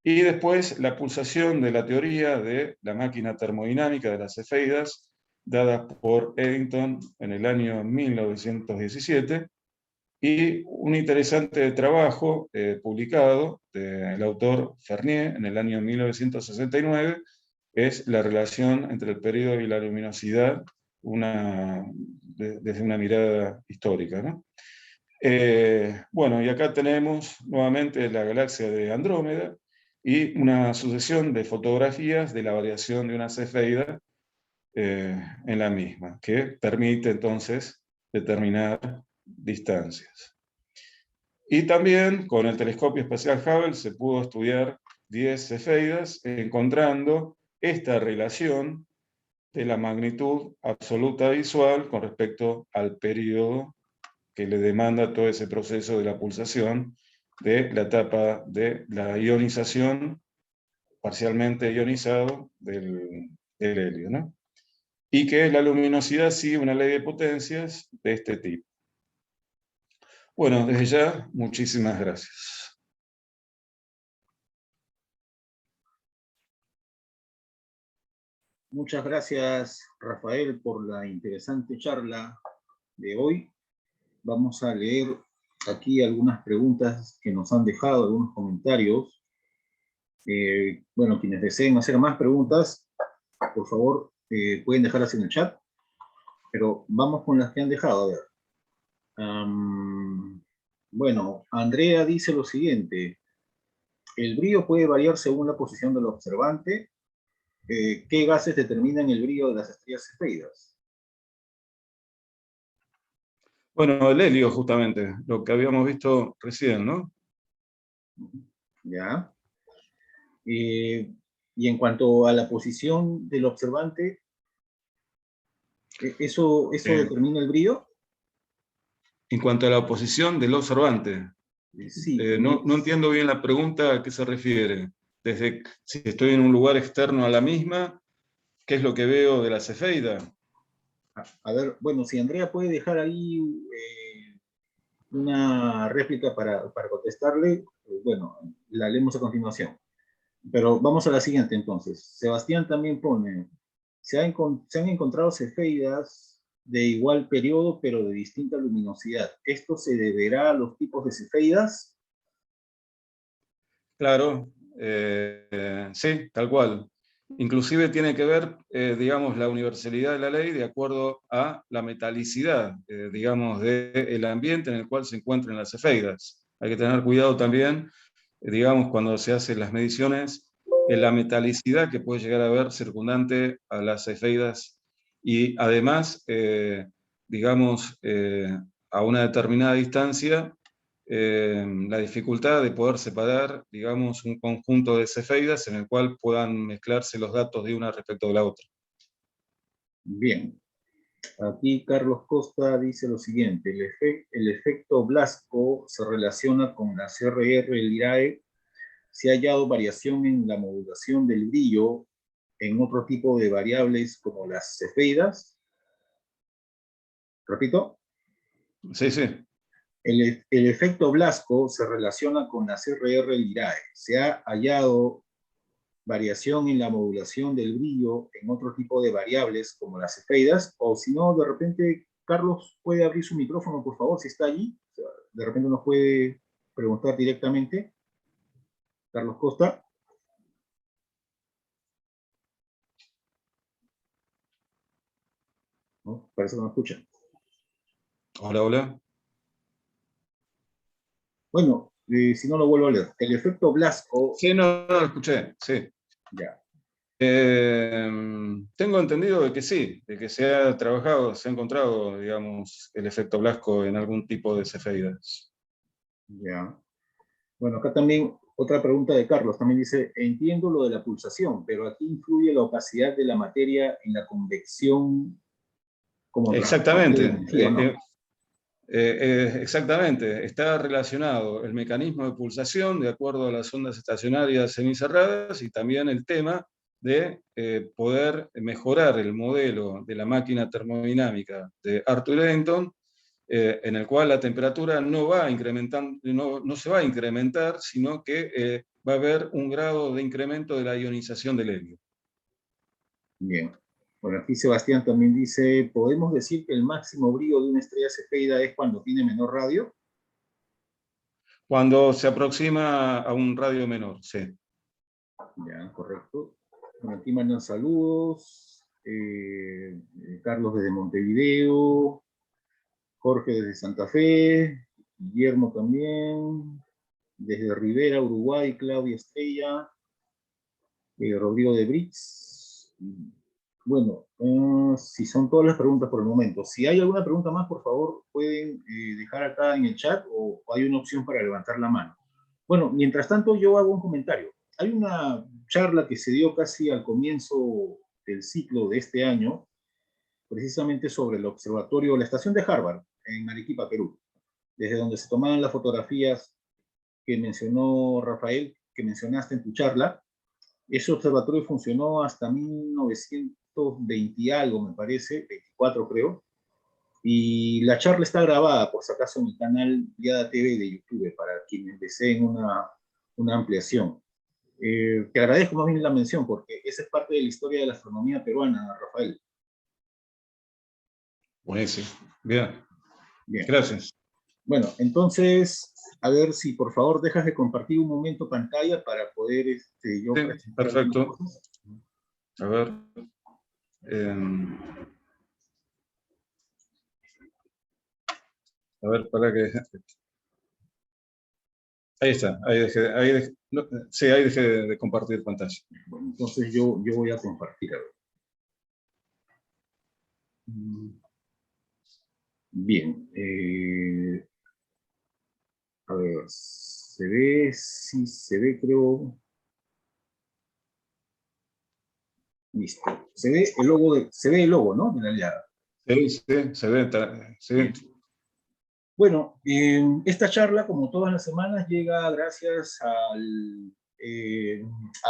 Y después la pulsación de la teoría de la máquina termodinámica de las cefeidas, dada por Eddington en el año 1917, y un interesante trabajo publicado del autor Fernier en el año 1969, es la relación entre el periodo y la luminosidad desde una mirada histórica, ¿no? Bueno, y acá tenemos nuevamente la galaxia de Andrómeda y una sucesión de fotografías de la variación de una cefeida en la misma, que permite entonces determinar distancias. Y también con el telescopio espacial Hubble se pudo estudiar 10 cefeidas, encontrando esta relación de la magnitud absoluta visual con respecto al periodo que le demanda todo ese proceso de la pulsación de la etapa de la ionización, parcialmente ionizado del helio, ¿no? Y que la luminosidad sigue una ley de potencias de este tipo. Bueno, desde ya, muchísimas gracias. Muchas gracias, Rafael, por la interesante charla de hoy. Vamos a leer aquí algunas preguntas que nos han dejado, algunos comentarios. Bueno, quienes deseen hacer más preguntas, por favor, pueden dejarlas en el chat, pero vamos con las que han dejado. A ver. Bueno, Andrea dice lo siguiente: el brillo puede variar según la posición del observante. ¿Qué gases determinan el brillo de las estrellas cefeidas? Bueno, el helio, justamente, lo que habíamos visto recién, ¿no? Ya. Y en cuanto a la posición del observante, ¿eso determina el brillo? En cuanto a la posición del observante, Sí. no entiendo bien la pregunta a qué se refiere. Desde si estoy en un lugar externo a la misma, ¿qué es lo que veo de la cefeida? A ver, bueno, si Andrea puede dejar ahí una réplica para contestarle, bueno, la leemos a continuación. Pero vamos a la siguiente entonces. Sebastián también pone: se han encontrado cefeidas de igual periodo pero de distinta luminosidad. ¿Esto se deberá a los tipos de cefeidas? Claro, sí, tal cual. Inclusive tiene que ver, digamos, la universalidad de la ley de acuerdo a la metalicidad, digamos, del ambiente en el cual se encuentran las cefeidas. Hay que tener cuidado también, digamos, cuando se hacen las mediciones, en la metalicidad que puede llegar a haber circundante a las cefeidas y además, digamos, a una determinada distancia, la dificultad de poder separar, digamos, un conjunto de cefeidas en el cual puedan mezclarse los datos de una respecto de la otra. Bien. Aquí Carlos Costa dice lo siguiente: el efecto Blasco se relaciona con la CRR Lirae. Se ha hallado variación en la modulación del brillo en otro tipo de variables como las cefeidas. Repito. Sí, sí. El efecto Blasco se relaciona con la CRR Lirae. Se ha hallado variación en la modulación del brillo en otro tipo de variables como las cefeidas, o si no, de repente, Carlos puede abrir su micrófono, por favor, si está allí. O sea, de repente nos puede preguntar directamente. Carlos Costa. ¿No? Parece que no escucha. Hola, hola. Bueno, si no lo vuelvo a leer. El efecto Blasco. Sí, no, lo escuché, sí. Ya. Tengo entendido de que sí, de que se ha trabajado, se ha encontrado, digamos, el efecto Blasco en algún tipo de cefeidas. Ya. Bueno, acá también otra pregunta de Carlos. También dice: entiendo lo de la pulsación, pero aquí influye la opacidad de la materia en la convección como transporte de Exactamente. energía, ¿no? Exactamente, está relacionado el mecanismo de pulsación de acuerdo a las ondas estacionarias semicerradas y también el tema de poder mejorar el modelo de la máquina termodinámica de Arthur Eddington, en el cual la temperatura no va incrementando, no se va a incrementar, sino que va a haber un grado de incremento de la ionización del helio. Bien. Bueno, aquí Sebastián también dice, ¿podemos decir que el máximo brillo de una estrella cefeida es cuando tiene menor radio? Cuando se aproxima a un radio menor, sí. Ya, correcto. Bueno, aquí mandan saludos. Carlos desde Montevideo, Jorge desde Santa Fe, Guillermo también, desde Rivera, Uruguay, Claudia Estrella, Rodrigo de Brix. Bueno, si son todas las preguntas por el momento. Si hay alguna pregunta más, por favor, pueden dejar acá en el chat o hay una opción para levantar la mano. Bueno, mientras tanto yo hago un comentario. Hay una charla que se dio casi al comienzo del ciclo de este año, precisamente sobre el observatorio, la estación de Harvard, en Arequipa, Perú, desde donde se tomaban las fotografías que mencionó Rafael, que mencionaste en tu charla. Ese observatorio funcionó hasta 1920 y algo, me parece, 24 creo, y la charla está grabada, por si acaso, en el canal Diada TV de YouTube, para quienes deseen una ampliación. Te agradezco más bien la mención, porque esa es parte de la historia de la astronomía peruana, Rafael. Buenísimo. Bien. Bien. Gracias. Bueno, entonces, a ver si por favor dejas de compartir un momento pantalla para poder yo Sí, presentar algunas perfecto. cosas. A ver. A ver, para que... Ahí está, sí, ahí dejé de compartir pantalla. Bueno, entonces yo voy a compartir. A ver. Bien. A ver, se ve, sí, se ve, creo. Listo. Se ve el logo, ¿no? De la aliada. Sí, sí, se ve. Sí. Bueno, esta charla, como todas las semanas, llega gracias a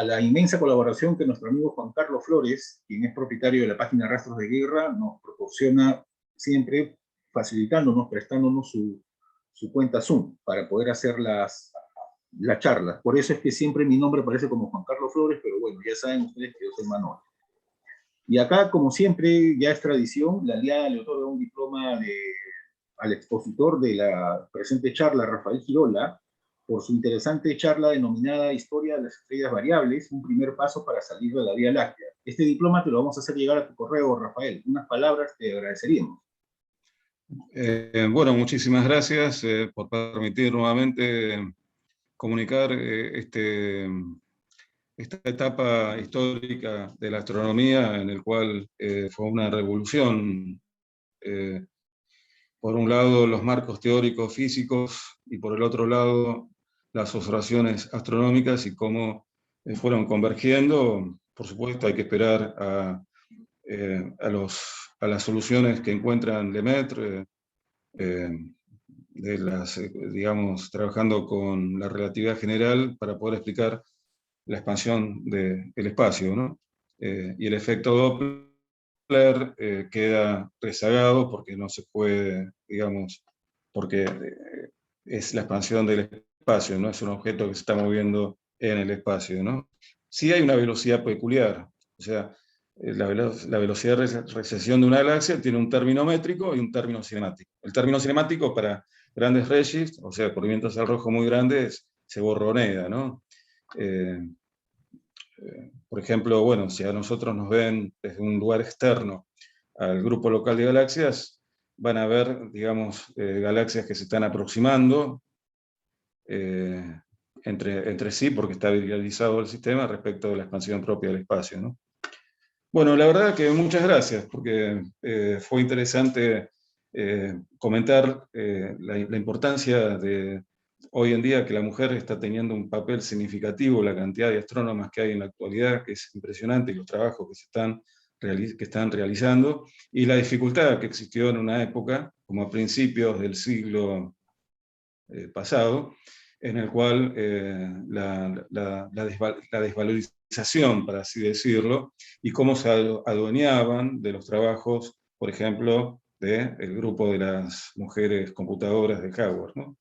la inmensa colaboración que nuestro amigo Juan Carlos Flores, quien es propietario de la página Rastros de Guerra, nos proporciona siempre, facilitándonos, prestándonos su cuenta Zoom para poder hacer las charlas. Por eso es que siempre mi nombre aparece como Juan Carlos Flores, pero bueno, ya saben ustedes que yo soy Manuel. Y acá, como siempre, ya es tradición, la aliada le otorga un diploma al expositor de la presente charla, Rafael Girola, por su interesante charla denominada Historia de las Estrellas Variables, un primer paso para salir de la Vía Láctea. Este diploma te lo vamos a hacer llegar a tu correo, Rafael. Unas palabras te agradeceríamos. Bueno, muchísimas gracias por permitir nuevamente comunicar esta etapa histórica de la astronomía, en el cual fue una revolución. Por un lado, los marcos teóricos físicos y por el otro lado, las observaciones astronómicas y cómo fueron convergiendo. Por supuesto, hay que esperar a las soluciones que encuentran Lemaitre, digamos, trabajando con la relatividad general para poder explicar la expansión del espacio, ¿no? Y el efecto Doppler queda rezagado porque no se puede, digamos, porque es la expansión del espacio, no es un objeto que se está moviendo en el espacio, ¿no? Sí hay una velocidad peculiar, o sea, la velocidad de recesión de una galaxia tiene un término métrico y un término cinemático. El término cinemático para grandes redshifts, o sea, por vientos al rojo muy grandes, se borronea, ¿no? Por ejemplo, bueno, si a nosotros nos ven desde un lugar externo al grupo local de galaxias, van a ver, digamos, galaxias que se están aproximando entre sí, porque está viralizado el sistema respecto de la expansión propia del espacio, ¿no? Bueno, la verdad que muchas gracias, porque fue interesante comentar la importancia de hoy en día que la mujer está teniendo un papel significativo, la cantidad de astrónomas que hay en la actualidad, que es impresionante, y los trabajos que se están que están realizando, y la dificultad que existió en una época, como a principios del siglo pasado, en el cual la desvalorización, para así decirlo, y cómo se adueñaban de los trabajos, por ejemplo, del grupo de las mujeres computadoras de Howard, ¿no?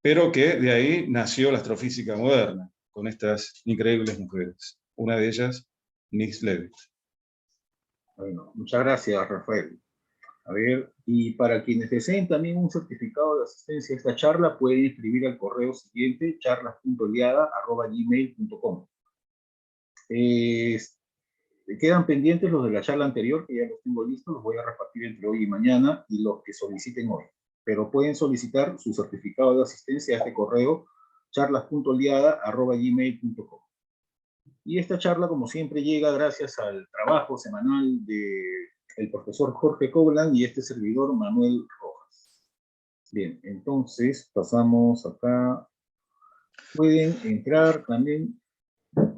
Pero que de ahí nació la astrofísica moderna, con estas increíbles mujeres. Una de ellas, Nix Leavitt. Bueno, muchas gracias, Rafael. A ver, y para quienes deseen también un certificado de asistencia a esta charla, pueden escribir al correo siguiente, charlas.liada@gmail.com. Quedan pendientes los de la charla anterior, que ya los tengo listos, los voy a repartir entre hoy y mañana, y los que soliciten hoy. Pero pueden solicitar su certificado de asistencia a este correo, charlas.liada@gmail.com. Y esta charla, como siempre, llega gracias al trabajo semanal del profesor Jorge Coblan y este servidor Manuel Rojas. Bien, entonces pasamos acá. Pueden entrar también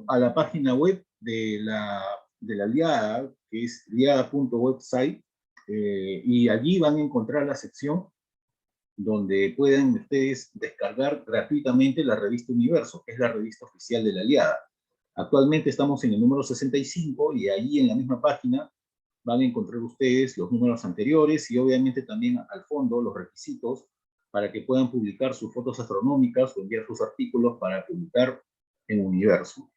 a la página web de la Liada, que es liada.website, y allí van a encontrar la sección donde pueden ustedes descargar gratuitamente la revista Universo, que es la revista oficial de la Liada. Actualmente estamos en el número 65 y ahí en la misma página van a encontrar ustedes los números anteriores y obviamente también al fondo los requisitos para que puedan publicar sus fotos astronómicas o enviar sus artículos para publicar en Universo.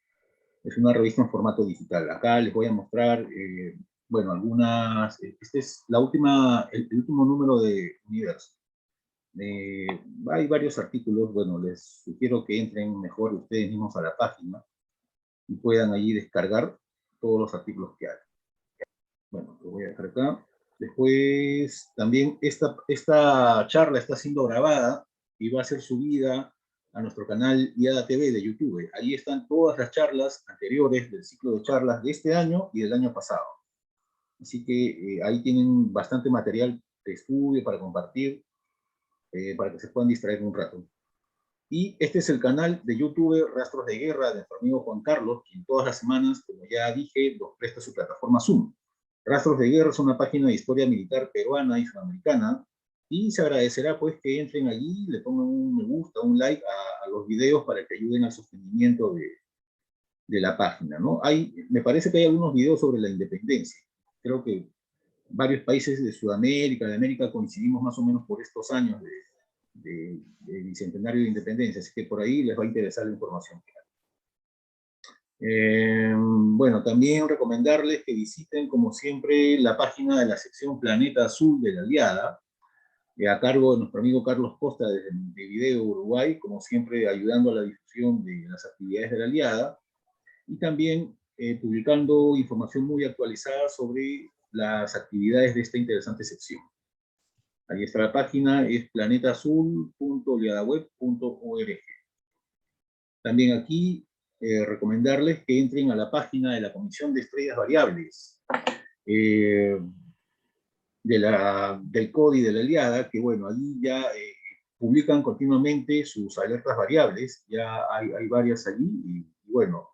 Es una revista en formato digital. Acá les voy a mostrar, bueno, algunas, este es el último número de Universo. Hay varios artículos, bueno, les sugiero que entren mejor ustedes mismos a la página y puedan allí descargar todos los artículos que hay. Bueno, lo voy a dejar acá. Después, también esta charla está siendo grabada y va a ser subida a nuestro canal IADA TV de YouTube. Ahí están todas las charlas anteriores del ciclo de charlas de este año y del año pasado. Así que ahí tienen bastante material de estudio para compartir, para que se puedan distraer un rato. Y este es el canal de YouTube Rastros de Guerra de nuestro amigo Juan Carlos, quien todas las semanas, como ya dije, nos presta su plataforma Zoom. Rastros de Guerra es una página de historia militar peruana y sudamericana, y se agradecerá pues que entren allí, le pongan un me gusta, un like a los videos para que ayuden al sostenimiento de la página, ¿no? Me parece que hay algunos videos sobre la independencia. Creo que varios países de Sudamérica, de América, coincidimos más o menos por estos años de bicentenario de independencia, así que por ahí les va a interesar la información que hay. Bueno, también recomendarles que visiten, como siempre, la página de la sección Planeta Azul de la Aliada, a cargo de nuestro amigo Carlos Costa de Video Uruguay, como siempre ayudando a la difusión de las actividades de la Aliada, y también publicando información muy actualizada sobre las actividades de esta interesante sección. Ahí está la página, es planetaazul.liadaweb.org. También aquí recomendarles que entren a la página de la Comisión de Estrellas Variables del CODI de la Aliada, que bueno, allí ya publican continuamente sus alertas variables, ya hay varias allí, y bueno,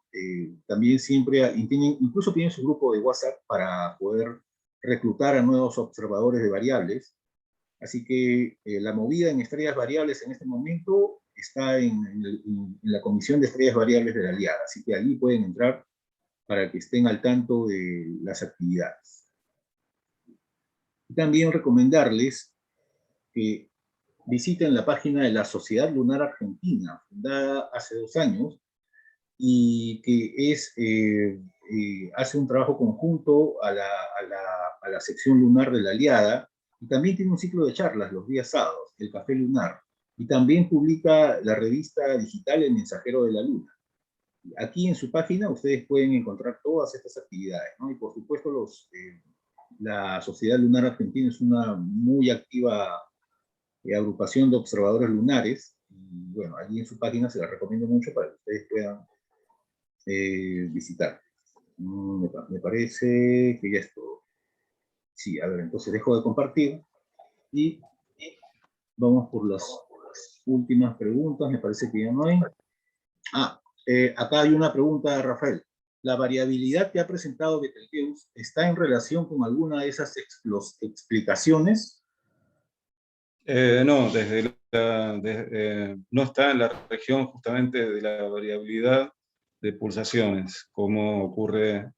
también siempre, incluso tienen su grupo de WhatsApp para poder reclutar a nuevos observadores de variables. Así que la movida en estrellas variables en este momento está en la Comisión de Estrellas Variables de la Aliada, así que allí pueden entrar para que estén al tanto de las actividades. Y también recomendarles que visiten la página de la Sociedad Lunar Argentina, fundada hace 2 años, y que hace un trabajo conjunto a la sección lunar de la Aliada, y también tiene un ciclo de charlas los días sábados, el Café Lunar, y también publica la revista digital El Mensajero de la Luna. Aquí en su página ustedes pueden encontrar todas estas actividades, ¿no? Y por supuesto la Sociedad Lunar Argentina es una muy activa agrupación de observadores lunares, y bueno, allí en su página se la recomiendo mucho para que ustedes puedan visitar. Me parece que ya es todo. Sí, a ver, entonces dejo de compartir y vamos por las últimas preguntas. Me parece que ya no hay. Acá hay una pregunta, Rafael. ¿La variabilidad que ha presentado Betelgeuse está en relación con alguna de esas explicaciones? No, no está en la región justamente de la variabilidad de pulsaciones, como ocurre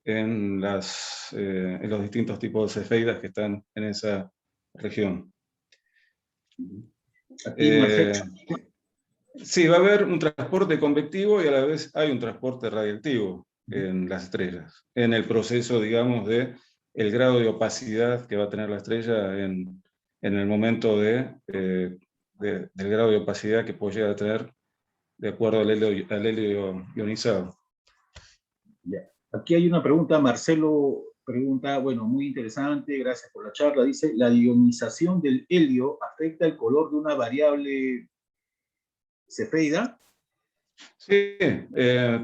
en los distintos tipos de cefeidas que están en esa región. Aquí, Marcelo. Sí, va a haber un transporte convectivo y a la vez hay un transporte radiactivo en las estrellas, en el proceso, digamos, de el grado de opacidad que va a tener la estrella en el momento del grado de opacidad que puede llegar a tener de acuerdo al helio ionizado. Ya. Aquí hay una pregunta, Marcelo pregunta, bueno, muy interesante, gracias por la charla. Dice, ¿la ionización del helio afecta el color de una variable cefeida? Sí,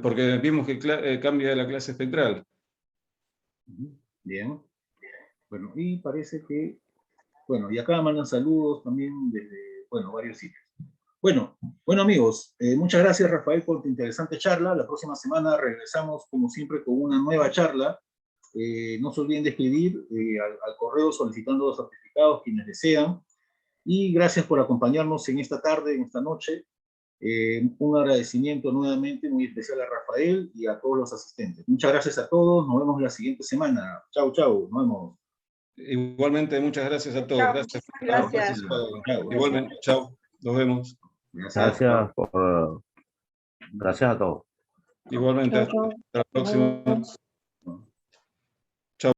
porque vimos que cambia la clase espectral. Bien. Bueno, y parece que, bueno, y acá mandan saludos también desde, bueno, varios sitios. Bueno, amigos, muchas gracias Rafael por tu interesante charla. La próxima semana regresamos como siempre con una nueva charla. No se olviden de escribir al correo solicitando los certificados quienes desean. Y gracias por acompañarnos en esta tarde, en esta noche. Un agradecimiento nuevamente muy especial a Rafael y a todos los asistentes. Muchas gracias a todos. Nos vemos la siguiente semana. Chau, chau. Nos vemos. Igualmente, muchas gracias a todos. Chao, Gracias. gracias. Igualmente, chao. Nos vemos. Gracias a todos. Igualmente, Chao, chao. hasta la próxima.